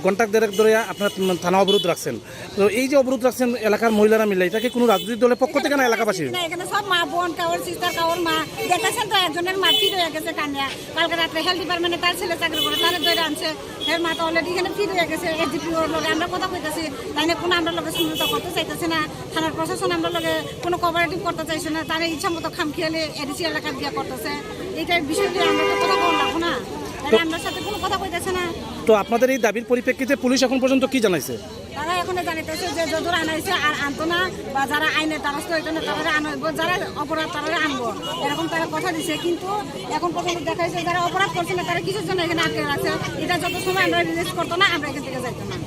ঘন্টা দেড়েক ধরে আপনার থানা অবরোধ রাখছেন, তো এই যে অবরোধ রাখছেন এলাকার মহিলারা মিলে, এটা কি কোনো রাজনৈতিক দলের পক্ষ থেকে না এলাকাবাসী? না, এখানে সব মা বোন, কাউর সিস্টার, কাউর মা দেখেছেন তো একজনের মা ফিট হয়ে গেছে কান্না। কালকে রাত্রে হেলথ ডিপার্টমেন্টে তার ছেলে চাকরি করে, তার ধরে আনছে, এর মা তো অলরেডি এখানে ফিট হয়ে গেছে। এসডিপি ওর লগে আমরা কথা কইতেছি, তাই না কোনো আমরা লগে সমঝোতা করতে চাইতেছে না। থানার প্রশাসন আমরা লগে কোনো কোঅপারেটিভ করতে চাইছে না, তারা ইচ্ছা মতো খামখেয়ালে এডিসি এলাকা দিয়ে করতেছে। এইটার বিষয় দিয়ে আমরা তো কথা বললাম না, তাহলে আমরা সাথে কোনো কথা কইতেছে না। তো আপনাদের এই দাবির পরিপ্রেক্ষিতে পুলিশ এখন পর্যন্ত কি জানাইছে? তারা এখন জানাইতেছে যে যদুর আনাইছে আর আনতো না, বা যারা আইনের দ্বারস্থ হইতো না তারা আনব, যারা অপরাধ তারা আনবো, এরকম তারা কথা দিছে। কিন্তু এখন পর্যন্ত দেখাইছে যারা অপরাধ করছে না তারা কিছুর জন্য এখানে আটকে রাখছে। এটা যত সময় আমরা রিলিজ করতো না, আমরা এখান থেকে যাইতো না।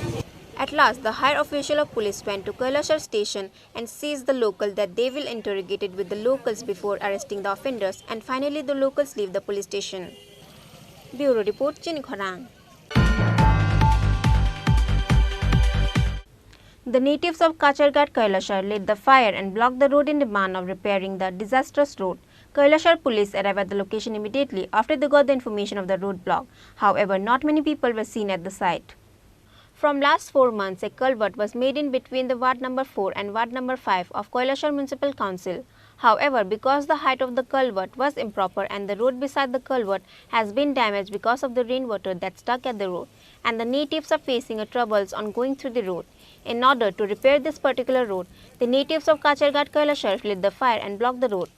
At last, the higher official of police went to Kailashar station and seized the local that they will interrogate it with the locals before arresting the offenders, and finally the locals leave the police station. Bureau Report, Chini Khorang. The natives of Kacharghat, Kailashar lit the fire and blocked the road in demand of repairing the disastrous road. Kailashar police arrived at the location immediately after they got the information of the road block. However, not many people were seen at the site. From last 4 months, a culvert was made in between the Ward number 4 and Ward number 5 of Kailashar Municipal Council. However, because the height of the culvert was improper and the road beside the culvert has been damaged because of the rainwater that stuck at the road, and the natives are facing troubles on going through the road. In order to repair this particular road, the natives of Kacharghat, Kailashar lit the fire and blocked the road.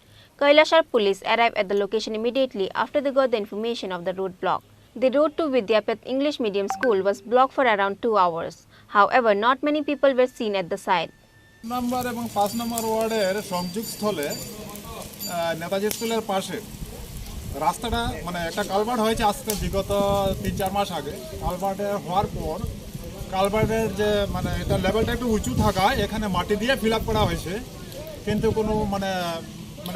Kailashar police arrived at the location immediately after they got the information of the road block. The road to Vidyapath English Medium School was blocked for around 2 hours. However, not many people were seen at the site. Number এবং 5 নম্বর ওয়ার্ডের সংযোগস্থলে নেতাজি স্কুলের পাশে রাস্তাটা মানে একটা culvert হয়েছে আজকে বিগত 3-4 মাস আগে। কালভার্টের হওয়ার পর কালভার্টের যে মানে এটা লেভেলটা একটু উঁচু থাকায় এখানে মাটি দিয়ে ফিল আপ করা হয়েছে, কিন্তু কোনো মানে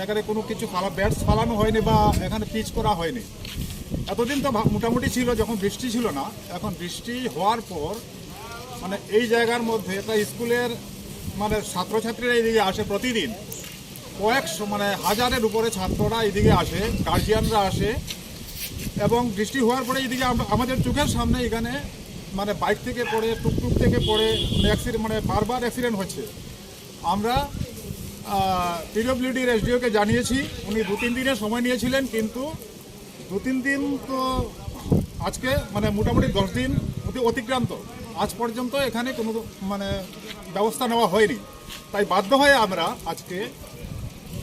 এখানে কোনো কিছু ব্যাটস ফালানো হয়নি বা এখানে পিচ করা হয়নি। এতদিন তো মোটামুটি ছিল যখন বৃষ্টি ছিল না, এখন বৃষ্টি হওয়ার পর মানে এই জায়গার মধ্যে একটা স্কুলের মানে ছাত্রছাত্রীরা এইদিকে আসে প্রতিদিন, মানে হাজারের উপরে ছাত্ররা এইদিকে আসে, গার্জিয়ানরা আসে, এবং বৃষ্টি হওয়ার পরে এইদিকে আমাদের চোখের সামনে এখানে মানে বাইক থেকে পড়ে, টুকটুক থেকে পড়ে মানে বারবার অ্যাক্সিডেন্ট হচ্ছে। আমরা পিডব্লিউডির এসডিওকে জানিয়েছি, উনি 2-3 দিনের সময় নিয়েছিলেন, কিন্তু 2-3 দিন তো আজকে মানে মোটামুটি 10 দিন অতিক্রান্ত, আজ পর্যন্ত এখানে কোনো মানে ব্যবস্থা নেওয়া হয়নি। তাই বাধ্য হয়ে আমরা আজকে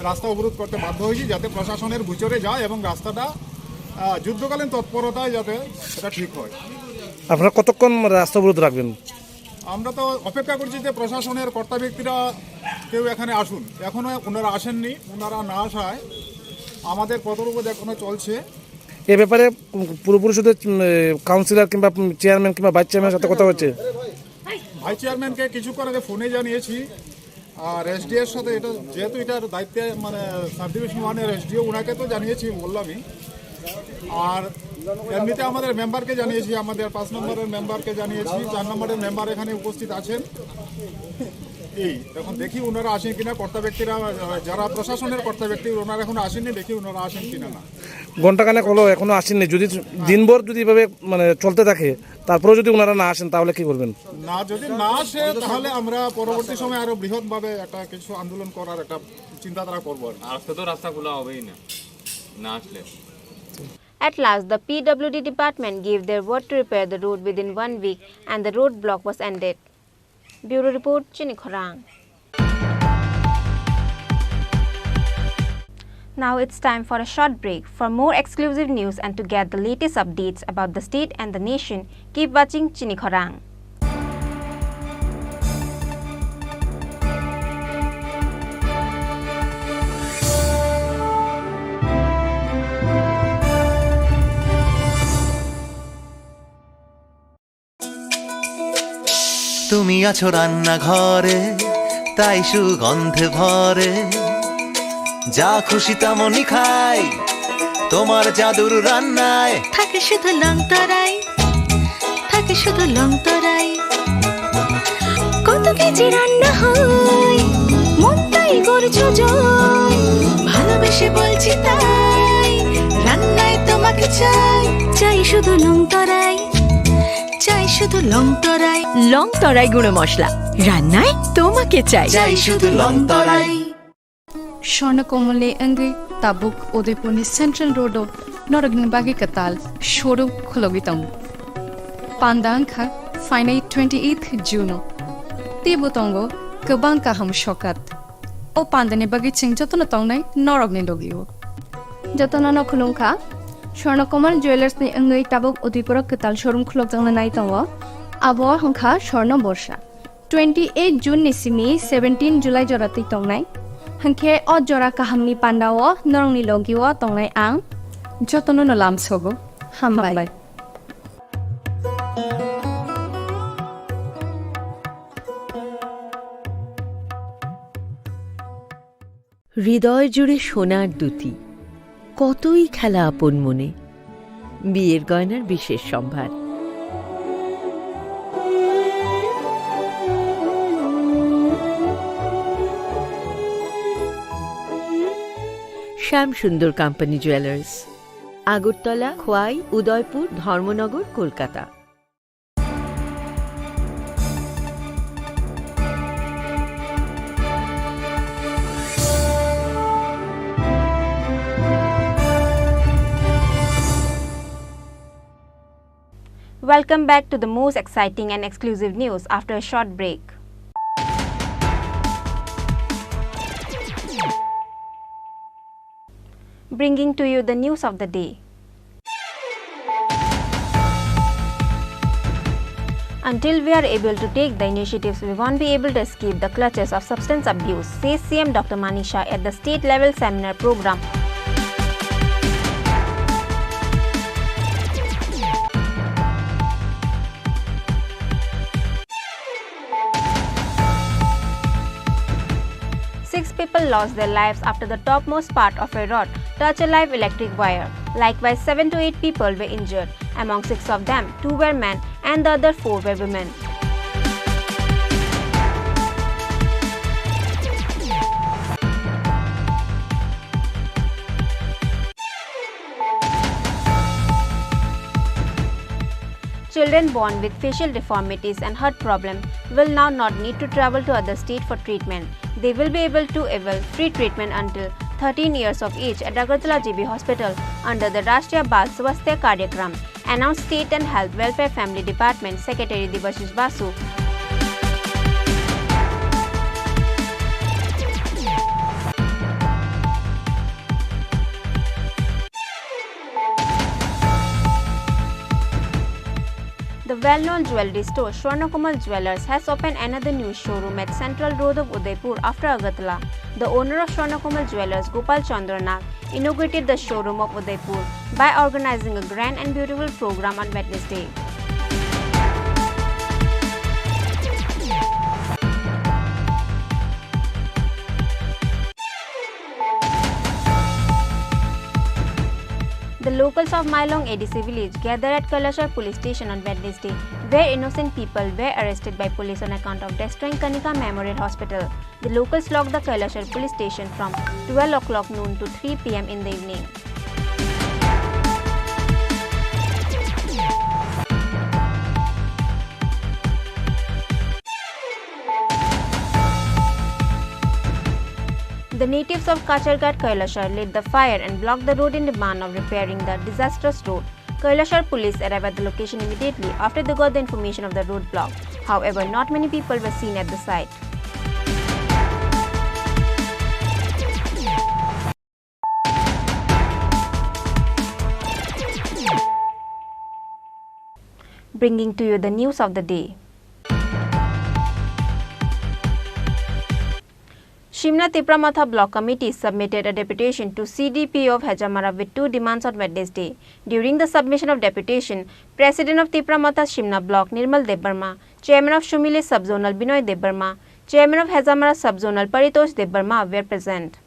রাস্তা অবরোধ করতে বাধ্য হয়েছি, যাতে প্রশাসনের গোচরে যায় এবং রাস্তাটা যুদ্ধকালীন তৎপরতায় যাতে সেটা ঠিক হয়। আপনারা কতক্ষণ রাস্তা অবরোধ রাখবেন? আমরা তো অপেক্ষা করছি যে প্রশাসনের কর্তা ব্যক্তিরা কেউ এখানে আসুন। এখনও ওনারা আসেননি, ওনারা না আসায় আমাদের প্রতিরোধ এখনো চলছে। এ ব্যাপারে পুরোপুরি শুধু কাউন্সিলর কিংবা চেয়ারম্যান কিংবা ভাইস চেয়ারম্যানের সাথে কথা হচ্ছে? ভাইস চেয়ারম্যানকে কিছুক্ষণ আগে ফোনে জানিয়েছি, আর এসডিওর সাথে এটা যেহেতু এটার দায়িত্বে মানে সাব ডিভিশন 1-এর এসডিও, ওনাকে তো জানিয়েছি বললামই। আর এমনিতে আমাদের মেম্বারকে জানিয়েছি, আমাদের 5 নম্বরের মেম্বারকে জানিয়েছি, 4 নম্বরের মেম্বার এখানে উপস্থিত আছেন। এই এখন দেখি ওনারা আসেন কিনা, কর্তা ব্যক্তিরা যারা প্রশাসনের কর্তা ব্যক্তি ওনারা এখন আসেননি, দেখি ওনারা আসেন কিনা। না ঘন্টাখানেক হলো এখনো আসেননি, যদি দিনভর যদি এভাবে মানে চলতে থাকে তারপরেও যদি ওনারা না আসেন তাহলে কি করবেন? না, যদি না আসে তাহলে আমরা পরবর্তী সময় আরো বৃহৎভাবে একটা কিছু আন্দোলন করার একটা চিন্তাধারা করবো। আজকে তো রাস্তা খোলা হবেই না, না আসলে। At last, the PWD department gave their word to repair the road within 1 week and the road block was ended. Bureau Report, Chini Khorang. Now it's time for a short break. For more exclusive news and to get the latest updates about the state and the nation, keep watching Chini Khorang. তুমি আছো রান্নাঘরে, তাই সুগন্ধে ভরে। যা খুশি তেমনই খাই, তোমার জাদুর রান্নায় থাকে শুধু লং তরাই, থাকে শুধু লং তরাই। কত কেজি রান্না হয়, মনটাই করছো জয়। ভালোবেসে বলছি তাই, রান্নায় তোমাকে চাই, চাই শুধু লং তরাই, চাই শুধু লং তরাই। লং তরাই গুঁড়ো মশলা, রান্নায় তোমাকে চাই, চাই শুধু লং তরাই। স্বর্ণকমলে অঙ্গি তাবুক উদয়পুরনি সেন্ট্রাল রোডो नरगनि बागि कताल शोरूम खुलगितम पांदांखा फाइनाइ 28 जुनो तिबुतंगो गोबां काहाम शकात ओ पांदानि बागि चिं जतन तंनाय नरगनि लगियो जतन न खुलुंखा स्वर्णकमल ज्वेलर्स नि अंगै ताबुक उदयपुर कताल शोरूम खुलगजंग नाय तंगो आबो हंखा स्वर्ण बर्षा 28 जून निसिमि 17 जुलाई जराति तंनाय हंखे अ जरा काहामनि पांडाओ नरंनि लगियो तंनाय आं जतन न लामसगो हामबाय। হৃদয় জুড়ে সোনার দুটি, কতই খেলা আপন মনে, বিয়ের গয়নার বিশেষ সম্ভার। শ্যাম সুন্দর company jewellers, Agartala, Khowai, Udaipur, Dharmanagar, Kolkata. Welcome back to the most exciting and exclusive news after a short break. Bringing to you the news of the day. Until we are able to take the initiatives, we won't be able to escape the clutches of substance abuse, says CM Dr. Manisha at the state level seminar program. Six people lost their lives after the topmost part of a rod touched a live electric wire. Likewise, 7 to 8 people were injured. Among 6 of them, 2 were men and the other 4 were women. Children born with facial deformities and heart problem will now not need to travel to other state for treatment. They will be able to avail free treatment until 13 years of age at Agartala GB Hospital under the Rashtriya Bal Swasthya Karyakram, announced State and Health Welfare Family Department Secretary Debashish Basu. The well-known jewelry store Swarnakomal Jewellers has opened another new showroom at Central Road of Udaipur after Agartala. The owner of Swarnakomal Jewellers, Gopal Chandra Nag, inaugurated the showroom of Udaipur by organizing a grand and beautiful program on Wednesday. The locals of Mailong ADC village gathered at Kailashar police station on Wednesday, where innocent people were arrested by police on account of destroying Kanika Memorial Hospital. The locals locked the Kailashar police station from 12 o'clock noon to 3 p.m. in the evening. The natives of Kacharghat Kailashar lit the fire and blocked the road in demand of repairing the disastrous road. Kailashar police arrived at the location immediately after they got the information of the road block. However, not many people were seen at the site. Bringing to you the news of the day. Shimna Tipramatha Block Committee submitted a deputation to CDPO of Hajamara with 2 demands on Wednesday. During the submission of deputation, President of Tipramatha Shimna Block Nirmal Debarma, Chairman of Shumile Subzonal Binoy Debarma, Chairman of Hajamara Subzonal Paritosh Debarma were present.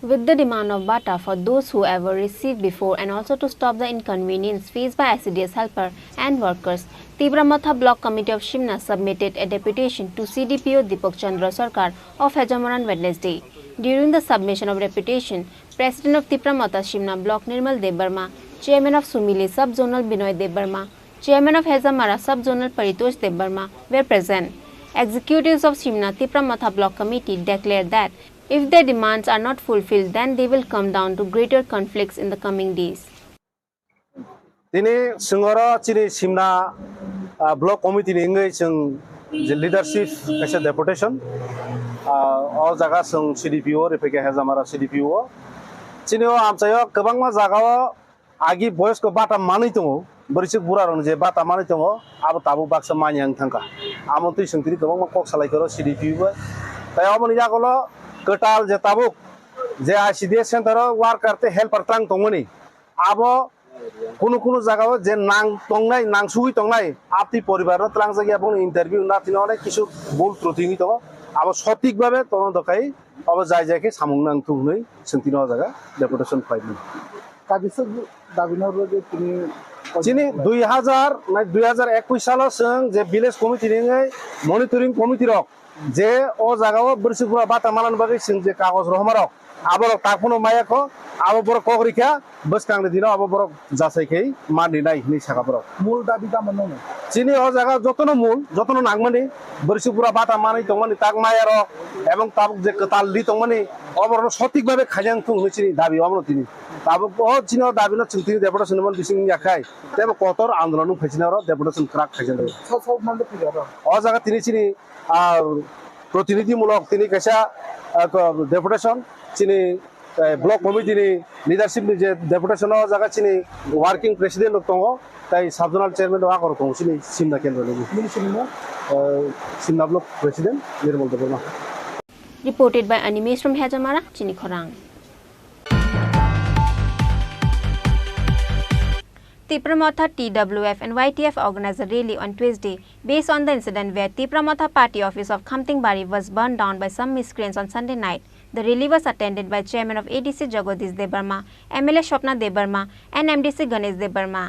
With the demand of bata for those who ever received before and also to stop the inconvenience faced by SCDS helper and workers, Tipramatha Block Committee of Shimna submitted a deputation to CDPO Deepak Chandra Sarkar of Hajamara on Wednesday. During the submission of deputation, President of Tipramatha Shimna Block Nirmal Debarma, Chairman of Sumili Subzonal Binoy Debarma, Chairman of Hajamara Subzonal Paritosh Debarma were present. Executives of Shimna Tipramatha Block Committee declared that if their demands are not fulfilled, then they will come down to greater conflicts in the coming days. Dini sengora Chini Shimna Block Committee ni seng leadership kaisa deputation all jaga seng CDPO repeke Hajamara CDPO Chini o amchayo kobang ma jaga o agi boys ko bata mani tongo berisik bura ron je bata mani tongo abo tabu baksa manyang thangka amon tui sengtiri kobang ma kok salai koro CDPO tai amon jagolo ketal je tabuk je SCDS center war karte helper tang tongoni abo কোনো জায়গায় যে নাং টংনাই নাং সুই টংনাই আপনি পরিবারের ত্রাং জায়গা এবং ইন্টারভিউ না তিনি অনেক কিছু ভুল ত্রুটি তো আবার সঠিকভাবে তদন্ত কাই আবার যাই যাইকে সামুং নাং তুই সেন্তিন জায়গা ডেপুটেশন ফাইল কাবিস দাবিনার যে তিনি যিনি 2021 সালের সং যে ভিলেজ কমিটি নিয়ে মনিটরিং কমিটি রক যে ও জায়গাও বরিশপুরা বাতা মালান বাগে সিং যে কাগজ রহমারক আবার তাকফোনো মায়াকো আবার বড় কগরিকা বসকাংলে দিন আবার বড় যাচাইকে মানি নাই নি সাকাবর মূল দাবি কামন ন চিনি ও জায়গা যতন মূল যতন নাগমানি বরিশপুরা বাতা মানি তংমানি তাক মায়ার এবং তাবুক যে তাল লি তংমানি অবর সঠিকভাবে খাজাং তুং হইছিনি দাবি অমন তিনি তাবুক ও চিনি দাবি না চিন্তি ডেপুটেশন মন বিসিং ইয়াখাই তেব কতর আন্দোলন খাইছিনা ডেপুটেশন ক্রাক খাইছেন সব মানে ফিগার ও জায়গা তিনি চিনি प्रतिनिधिमूलक তিনি कैसा डेपुटेशन चिनी ब्लॉक कमिटी लीडरशिप जे डेपुटेशन जगह चिनी वर्किंग प्रेसिडेंट दङ ताई सबजोनाल चेयरमैन वा कर दङ चिनी सिमना केन्द्र नि सिमना block president Nirmal Debbarma Reported by Animesh from Hajamara, Chini Khorang. Tipramatha TWF and YTF organized a rally on Tuesday based on the incident where Tipramatha party office of Khamtingbari was burned down by some miscreants on Sunday night. The rally was attended by Chairman of ADC Jagadish Debarma, MLA Shopna Debarma and MDC Ganesh Debarma.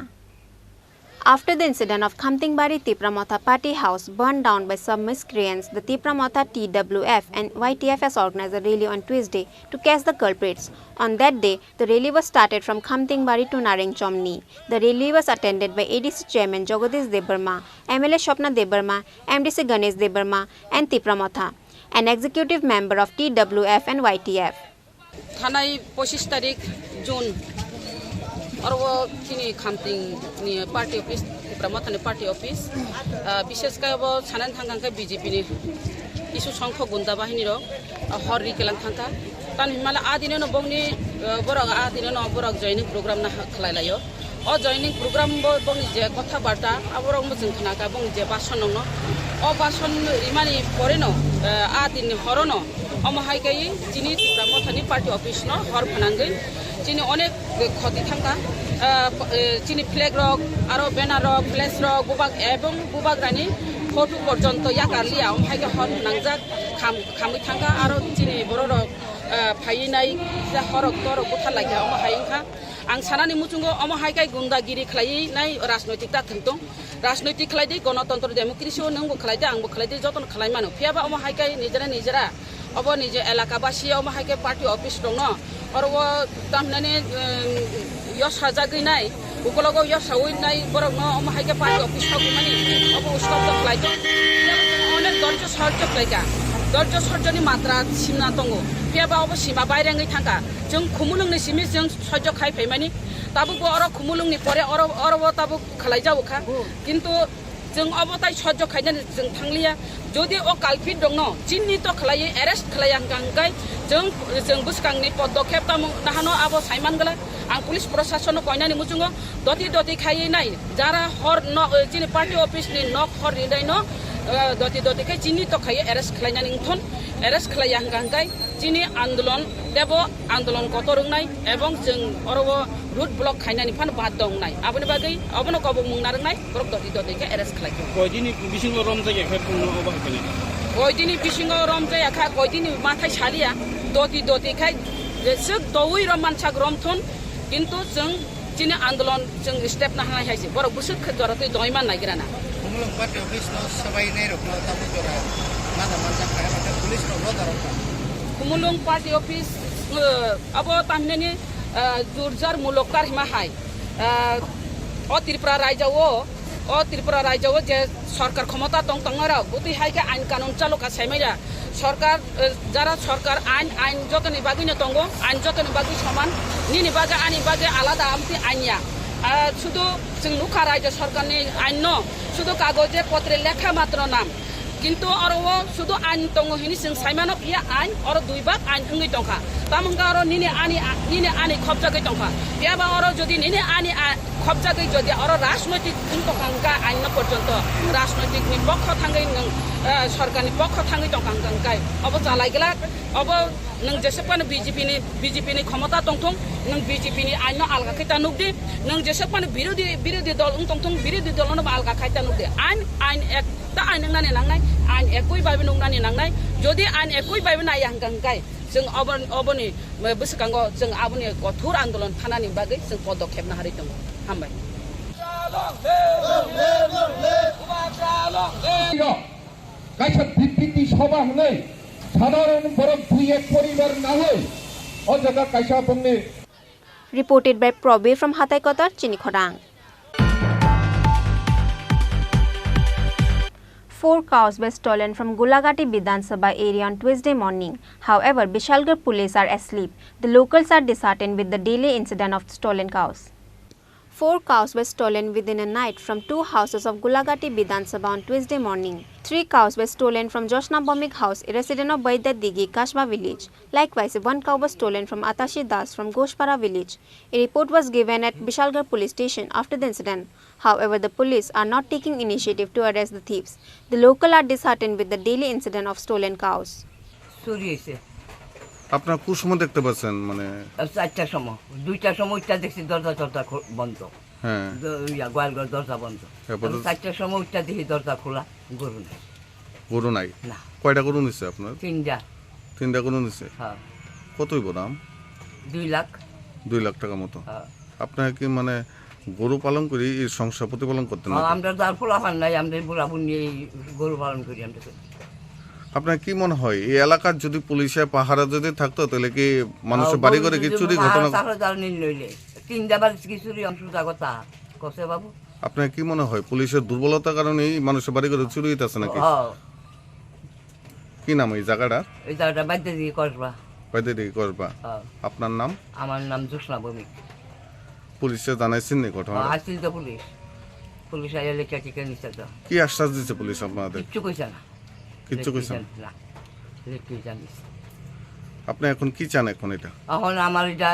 After the incident of Khamtingbari Tipramatha party house burned down by some miscreants, the Tipramatha TWF and YTFS organized a rally on Tuesday to catch the culprits. On that day, the rally was started from Khamtingbari to Nareng Chomni. The rally was attended by ADC Chairman Jagadish Debarma, MLA Shopna Debarma, MDC Ganesh Debarma and Tipramatha, an executive member of TWF and YTF. थानाय 25 तारिख जून और वो चिनी खामतिंग नि party office तिप्रामाथानि party office विशेष का वो छानन थांगां का BJP नि किसु संख्यक गुंडा बाहिनी रो हररि केलां थांगा तान हिमाला आदिनो न बंगनि बरक आदिनो न बरक जॉइनिंग प्रोग्राम ना खलायलायो ओ जॉइनिंग प्रोग्राम बंगनि जे कथा बार्ता आबरक मजों खनाका बंगनि जे भाषण न ओ भाषण इमानि परे न आदिनि हरन अमहाय गई चिनी तिप्रामाथानि पार्टी ऑफिस न हर फनांगै चिनी अनेक क्षति थांगा चिनी फ्लैग रक आरो बैनर रक फ्लैश रक बुबाग एवं बुबाग्रानि फटो पर्यंत यागारलिया ओमहाय हर नांजाक खामै थांगा आरो चिनी बर रक फायनाय जा हरक तर गथा लागिया ओमहायखा आं सानानि मुचुंगो ओमहायकाय गुंडागिरि खलायनाय राजनैतिक दाथंतो राजनैतिक खलायदि गणतंत्र डेमोक्रेसी नंगो खलायदि आंबो खलायदि जतन खलाय मानो फियाबा ओमहायकाय निजरा अब निजे एलाकाबासी ओमहायके पार्टी ऑफिस दङ और वो तामने यस हाजागैनाय उकलगो यस हावैनाय बरक न ओमहायके पार्टी ऑफिस थागो मानि अब उसका खलाय अनेक दर्ज सर्ज खलायगा दर्ज सर्जनि मात्रा सिमना दङ फियाबा अब सीमा बायरेङै थांगा जों खुमुलुंनि सिमि जों सह्य खायफै मानि ताबो अर खुमुलुंनि परे अर ताबो खलाय जावखा किन्तु जों अब ताय सह्य खायनानै जों थांलिया जदि ओ कालपिट दङ चिन्नि तो खलाय एरेस्ट खलाय गांगाय जों बुसकांनि पदक्षेप दाहानो अब साइमान गला आं पुलिस प्रशासन कयनानि मुजुङो दति खायनाय जारा हर न चिनि पार्टी ऑफिस नि नक हर रिदाय न doti doti kai chini to khai arrest khlaina ningthon arrest khlaya hangkai chini andolon debo andolon kotorungnai ebong jeng orobo root block khainani phan bad dongnai aboni bagai abono kobo mungnarnai borok doti doti kai arrest khlai কয়দিনই বিশিঙ্গ রমজাই এখানে পূর্ণ অবহেলা koidini bisingo romjai akha koidini mathai salia doti doti khai suk doi roman chak romthon kintu jeng chini andolon jeng step na hangai haisi borok busuk khadora tei doiman naigirana kumulong party office no sabai nei rokno tabu jora mada manja khaya mata police no rodaro kumulong party office abo tamneni jurjar mulokar hima hai o Tripura রাজ্য যে সরকার ক্ষমতা দং তংরা গতি হাইকে আইন কানুন চালুকা সাইমাইয়া সরকার যারা সরকার আইন যতনি বাগিনে দঙ্গ আইন যতনি বাগি সমান নিনি বাগে আনি বাগে আলাদা আমতি আইনিয়া শুধু जों नुखा রাজ্য সরকারনি আইন ন শুধু কাগজে পত্রে লেখা মাত্র নাম কিন্তু আরো শুধু আইন দঙ্গ হিনি जों সাইমানো ইয়া আইন আর দুই ভাগ আইন হঙ্গি দংখা তামঙ্গা আর নিনি আনি খবজাগৈ দংখা ইয়াবা আর যদি নিনি আনি খবজাগৈ যদি আর রাজনৈতিক দংখা আইন পর্যন্ত রাজনৈতিক পক্ষ থাঙ্গৈ সরকারনি পক্ষ থাঙ্গৈ দংখাই অব চালাইগলা অব नों जेसेबानो बिजेपिनि क्षमता दंथं नों बिजेपिनि आइन आलगा खैता नुकदि नों जेसेबानो बिरोधी दल दंथं बिरोधी दलनो आलगा खैता नुकदि आइन एकता आइन नानै नांनाय आइन एकय बायबो नंनानै नांनाय जदि आइन एकय बायबो नाय हांगांगाय जों अबनि बोसोखांगो जों आबनि कठोर आन्दोलन थानानि बागै जों पदक्षेप नाहारि दं हामबाय কাইসা ভিত্তি সভা হলে সাধারণ বরং দুই এক পরিবার না হয় অযথা কাইসা বন্নে Reported by Probe from Hatai Kotar, Chini Khorang. 4 cows were stolen from Gulagati Vidhan Sabha area on Tuesday morning. However, Bishalgarh police are asleep. The locals are disheartened with the daily incident of stolen cows. 4 cows were stolen within a night from 2 houses of Gulagati Vidhan Sabha on Tuesday morning. 3 cows were stolen from Joshna Bomik house, a resident of Baida Digi, Kashba village. Likewise, 1 cow was stolen from Atashi Das from Goshpara village. A report was given at Bishalgarh police station after the incident. However, the police are not taking initiative to arrest the thieves. The local are disheartened with the daily incident of stolen cows. আপনারা কোন সময় দেখতে পাচ্ছেন মানে 4টার সময় 2টার সময়টা দেখছি দরজা বন্ধ হ্যাঁ গোয়ালঘর দরজা বন্ধ 4টার সময় উঠটা দেখি দরজা খোলা গরু নাই না কয়টা গরু নিছে আপনার 3টা গরু নিছে হ্যাঁ কত হইব দাম 2 লাখ টাকা মতো আপনারা কি মানে গরু পালন করি এই সংসার প্রতিপালন করতে না আমরা তো আর পোলাপান নাই আমরা বুড়াবুড়ি নিয়ে গরু পালন করি আমরা আপনার কি মনে হয় এই এলাকার যদি পুলিশে পাহারা যদি থাকতো তাহলে কি মানুষের বাড়ি করে কি চুরি ঘটনা আপনার কি মনে হয় পুলিশের দুর্বলতার কারণে মানুষের বাড়ি করে চুরি হইতেছে নাকি কি নাম এই জায়গাটা বাইদেদি কসবা আপনার নাম আমার নাম জোসনা ভৌমিক পুলিশে জানাইছেন নি ঘটনা আসছিল তো পুলিশ আইলে কে নিছে তো কি আশ্বাস দিয়েছে পুলিশ আপনাদের কিছু কইছে না কিছু কইছে না লেখি জানিস আপনি এখন কি চান এখন এটা এখন আমার এটা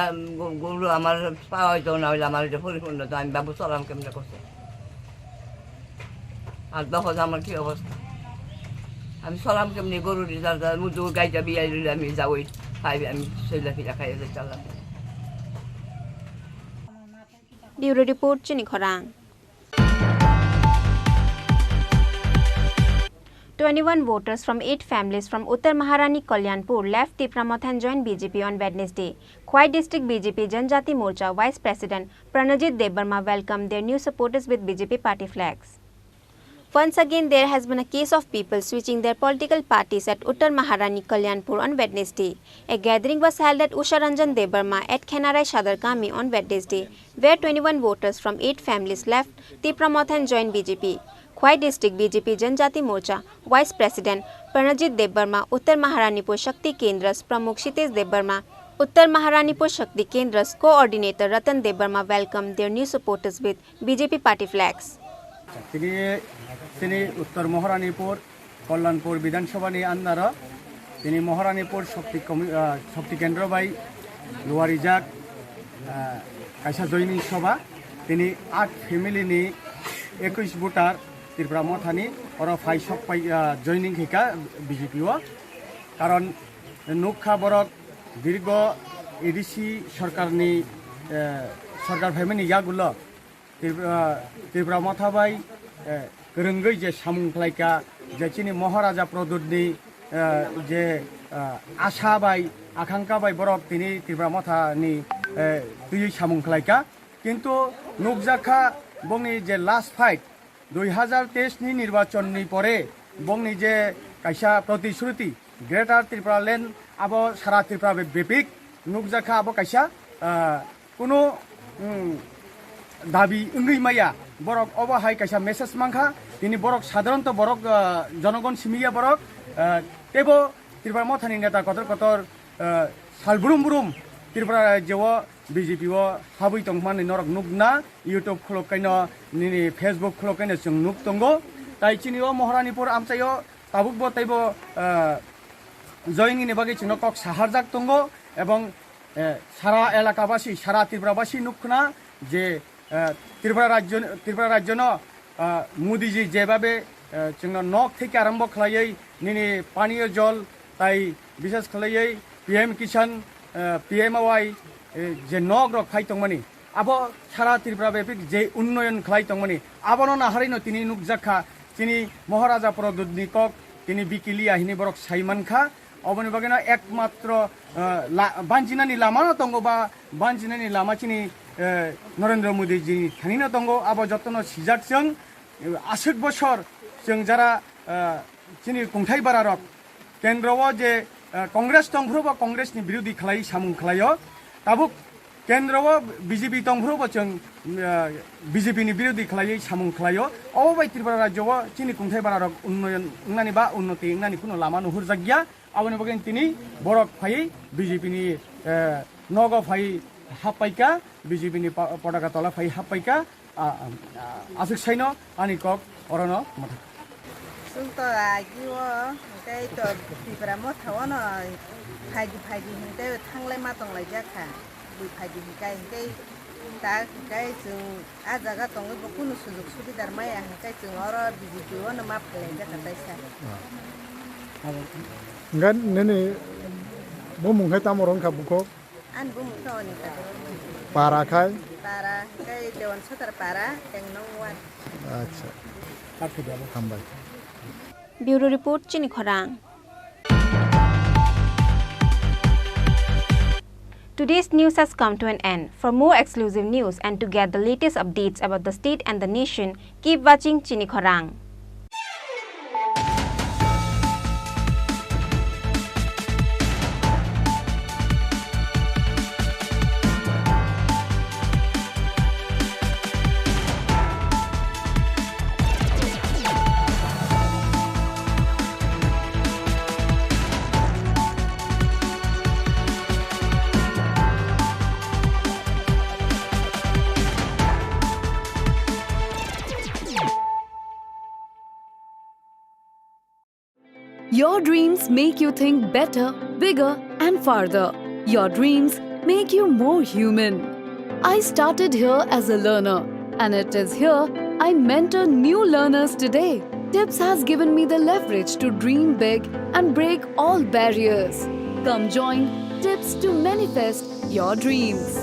গরু আমার পাওয়া হইতো না হইলে আমার এটা পরিপূর্ণ তো আমি বাবু চলাম কেমনে করছে আর দেখো আমার কি অবস্থা আমি চলাম কেমনি গরুর মুদু গাইটা বিয়াই আমি যাওই খাই আমি সেইলা ফিরা খাই চালাম Bureau Report, Chini Khorang. 21 voters from 8 families from Uttar Maharani Kalyanpur left Tipramoth and joined BJP on Wednesday. Khwai District BJP Janjati Morcha Vice President Pranajit Debarma welcomed their new supporters with BJP party flags. Once again, there has been a case of people switching their political parties at Uttar Maharani Kalyanpur on Wednesday. A gathering was held at Usha Ranjan Debarma at Khenarai Shadarkami on Wednesday, where 21 voters from 8 families left Tipramoth and joined BJP. Khwai District BJP Janjati Morcha Vice President Pranajit Debarma, Uttar Maharanipur Shakti Kendras Pramukh Shitesh Debarma, Uttar Maharanipur Shakti Kendras Coordinator Ratan Debarma welcomed their new supporters with BJP party flags. তিনি উত্তর মহারানীপুর কল্যাণপুর বিধানসভা নিয়ে আন্দারা তিনি মহারানীপুর শক্তি কেন্দ্র by লোয়ারি জাগ কাইসা জৈনিক সভা তিনি 8 family নিয়ে 21 voter Tripura মথানি ওরা ফাই সব পাই জয়নিং হিকা বিজেপিও কারণ নুখা বরক দীর্ঘ এডিসি সরকারনি সরকার ভাইমানি ইয়াগুলো ত্রিপুরা মথাবাই गोरोंगै जे सामुंख्लायका जे चिनि महाराजा प्रदुतनि जे आशा बाय आकांक्षा बाय बरक तिनि त्रिपुरा मथानि दुई सामुंख्लायका किन्तु नुकजाखा बंनि जे लास्ट फाइट 2023 नि निर्वाचननि परे बंनि जे कायसा प्रतिश्रुति ग्रेटार त्रिपुरा लैंड आबो सारा त्रिपुरा बेपिक नुकजाखा आबो कायसा कुनु दाबी इंगै माया बरक अबहाय कायसा मेसेज मांखा दिनै बरक साधारणत बरक जनगण सिमिया बरक तेबो त्रिपुरा मथानि नेता कतर कतर सालब्रुम ब्रुम त्रिपुरा राज्यव बीजेपीव हाबै तंगमानि नरक नुगना यूट्यूब खुलकायनो निनि फेसबुक खुलकायनो जों नुग दंगो ताइ चिनिओ महारानीपुर आमचायो ताबुकबो ताइबो जयिंनि बागै जोंनो कक साहारजाक दंगो एबं सारा एलाकाबासि सारा त्रिपुराबासि नुगना जे त्रिपुरा राज्य मोदीजी जेभावे जोंनो नक थेके आरम्भ खालायै निनि पानीय जल ताई विशेष खालायै पीएम किसान पीएमवाई जे नक रक खाय तंगमानि आबो सारा त्रिपुरा बेपिक जे उन्नयन खालाय तंगमानि आबनो नाहारिनो तिनि नुकजाखा तिनि महाराजा प्रदुतनि कक तिनि बिकिलि आहिनि बरक साइमानखा अबनि बागैनो एकमात्र बानजिनानि लामा दंगबा बानजिनानि लामा चिनि नरेंद्र मोदी जी थांनो दंगो आबो जतन सिजाकजों 80 बछर जों जरा चिनि खुंथाय बारारक केन्द्रआव जे कांग्रेस दंफ्रोबा कांग्रेसनि बिरोधी खालाय सामुं खालायो ताबुक केन्द्रआव बीजेपी दंफ्रोबा जों बीजेपीनि बिरोधी खालाय सामुं खालायो अबाय त्रिपुरा राज्यआव चिनि खुंथाय बारारक उन्नयन इंनानि बा उन्नति इंनानि कुनो लामा नुहुर जागिया आबनि बगैन तिनि बरक फाय बीजेपीनि नग फाय हापाइका बीजेपीनि पताका तला फाय हापाइका आसुक साइनो आनि कक अरनो मथा जोंथ' आगिव ओमफ्राय तो त्रिपुरा मथावनो फायदि ओमफ्राय थांलाय मा दंलाय जाखा दुइ फायदि ओमफ्राय दा ओमफ्राय जों आजागा दङ कुनु सुजुग सुबिदार माया ओमफ्राय जों आरो बिजेपियावनो मा फायलाय जाखा दायसा enggak nene bumung hai tamorong kabuko an bumung tawani ka para kai dewan saudara para yang nongwan acha tambah Bureau Report Chini Khorang. Today's news has come to an end. For more exclusive news and to get the latest updates about the state and the nation, keep watching Chini Khorang. Your dreams make you think better, bigger and farther. Your dreams make you more human. I started here as a learner and it is here I mentor new learners today. TIPS has given me the leverage to dream big and break all barriers. Come join TIPS to manifest your dreams.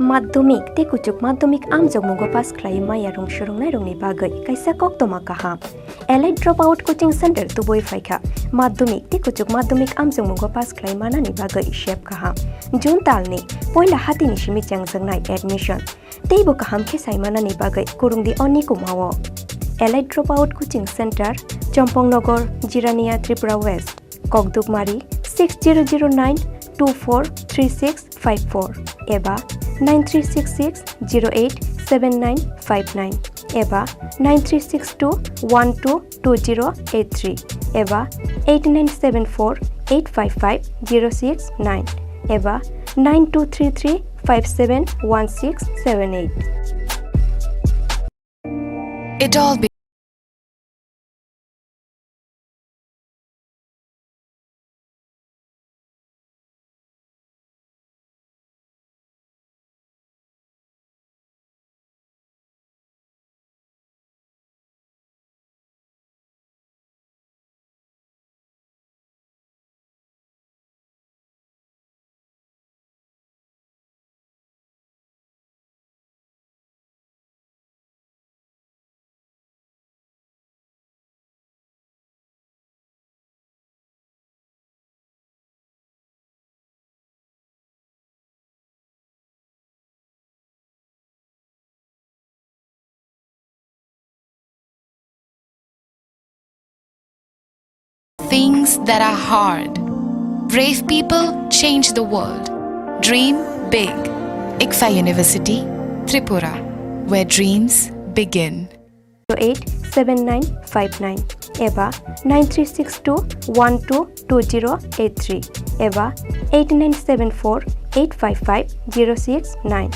माध्यमिक ते कुचुक माध्यमिक आम जगमुगो पास खलाय माया रंग सुरंगनाय रंगनि बागै कायसा कक्तमा काहा elite dropout coaching centre तुबोय फायखा माध्यमिक ते कुचुक माध्यमिक आम जगमुगो पास खलाय मानानि बागै शेप काहा जुन तालनि पहिला हातिनि सिमि चांजंनाय एडमिशन तेबो काहाम खेसाय मानानि बागै कुरुंदि अनिको मावो Allied Dropout Coaching Center, Champongnagar, Jirania, Tripura West, Kokdukmari 6009243654 एबा 9366087959 एबा 9362122083 एबा 8974855069 एबा 9233571678 It all things that are hard. Brave people change the world. Dream big. ICFA University, Tripura, where dreams begin. 087959 एबा 9362122083 एबा 8974855069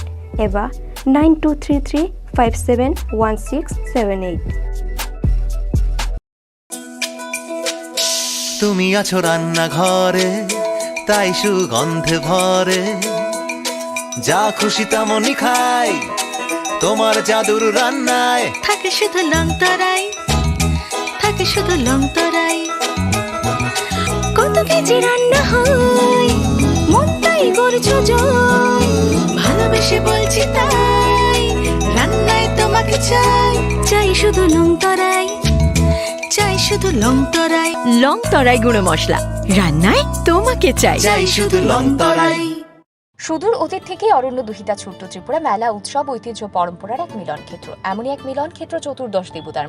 एबा 9233571678 তুমি আছো রান্না ঘরে তাই সুগন্ধে ভরে যা খুশি তেমনই খাই তোমার জাদুর রান্নায় থাকে শুধু লং তরাই থাকে শুধু লং তরাই কত কেজি রান্না হয় মনটাই করছো জয় ভালোবেসে বলছি তাই রান্নায় তোমাকে চাই চাই শুধু লং তরাই চাই শুধু লং তরাই লং তরাই গুঁড়ো মশলা রান্নায় তোমাকে চাই চাই শুধু লং তরাই সুদূর অতীত থেকে অরণ্য দুহিতা ছোট্ট ত্রিপুরা মেলা উৎসব ঐতিহ্য পরম্পরার এক মিলন ক্ষেত্র। এমনই এক মিলন ক্ষেত্র চতুর্দশ দেবতার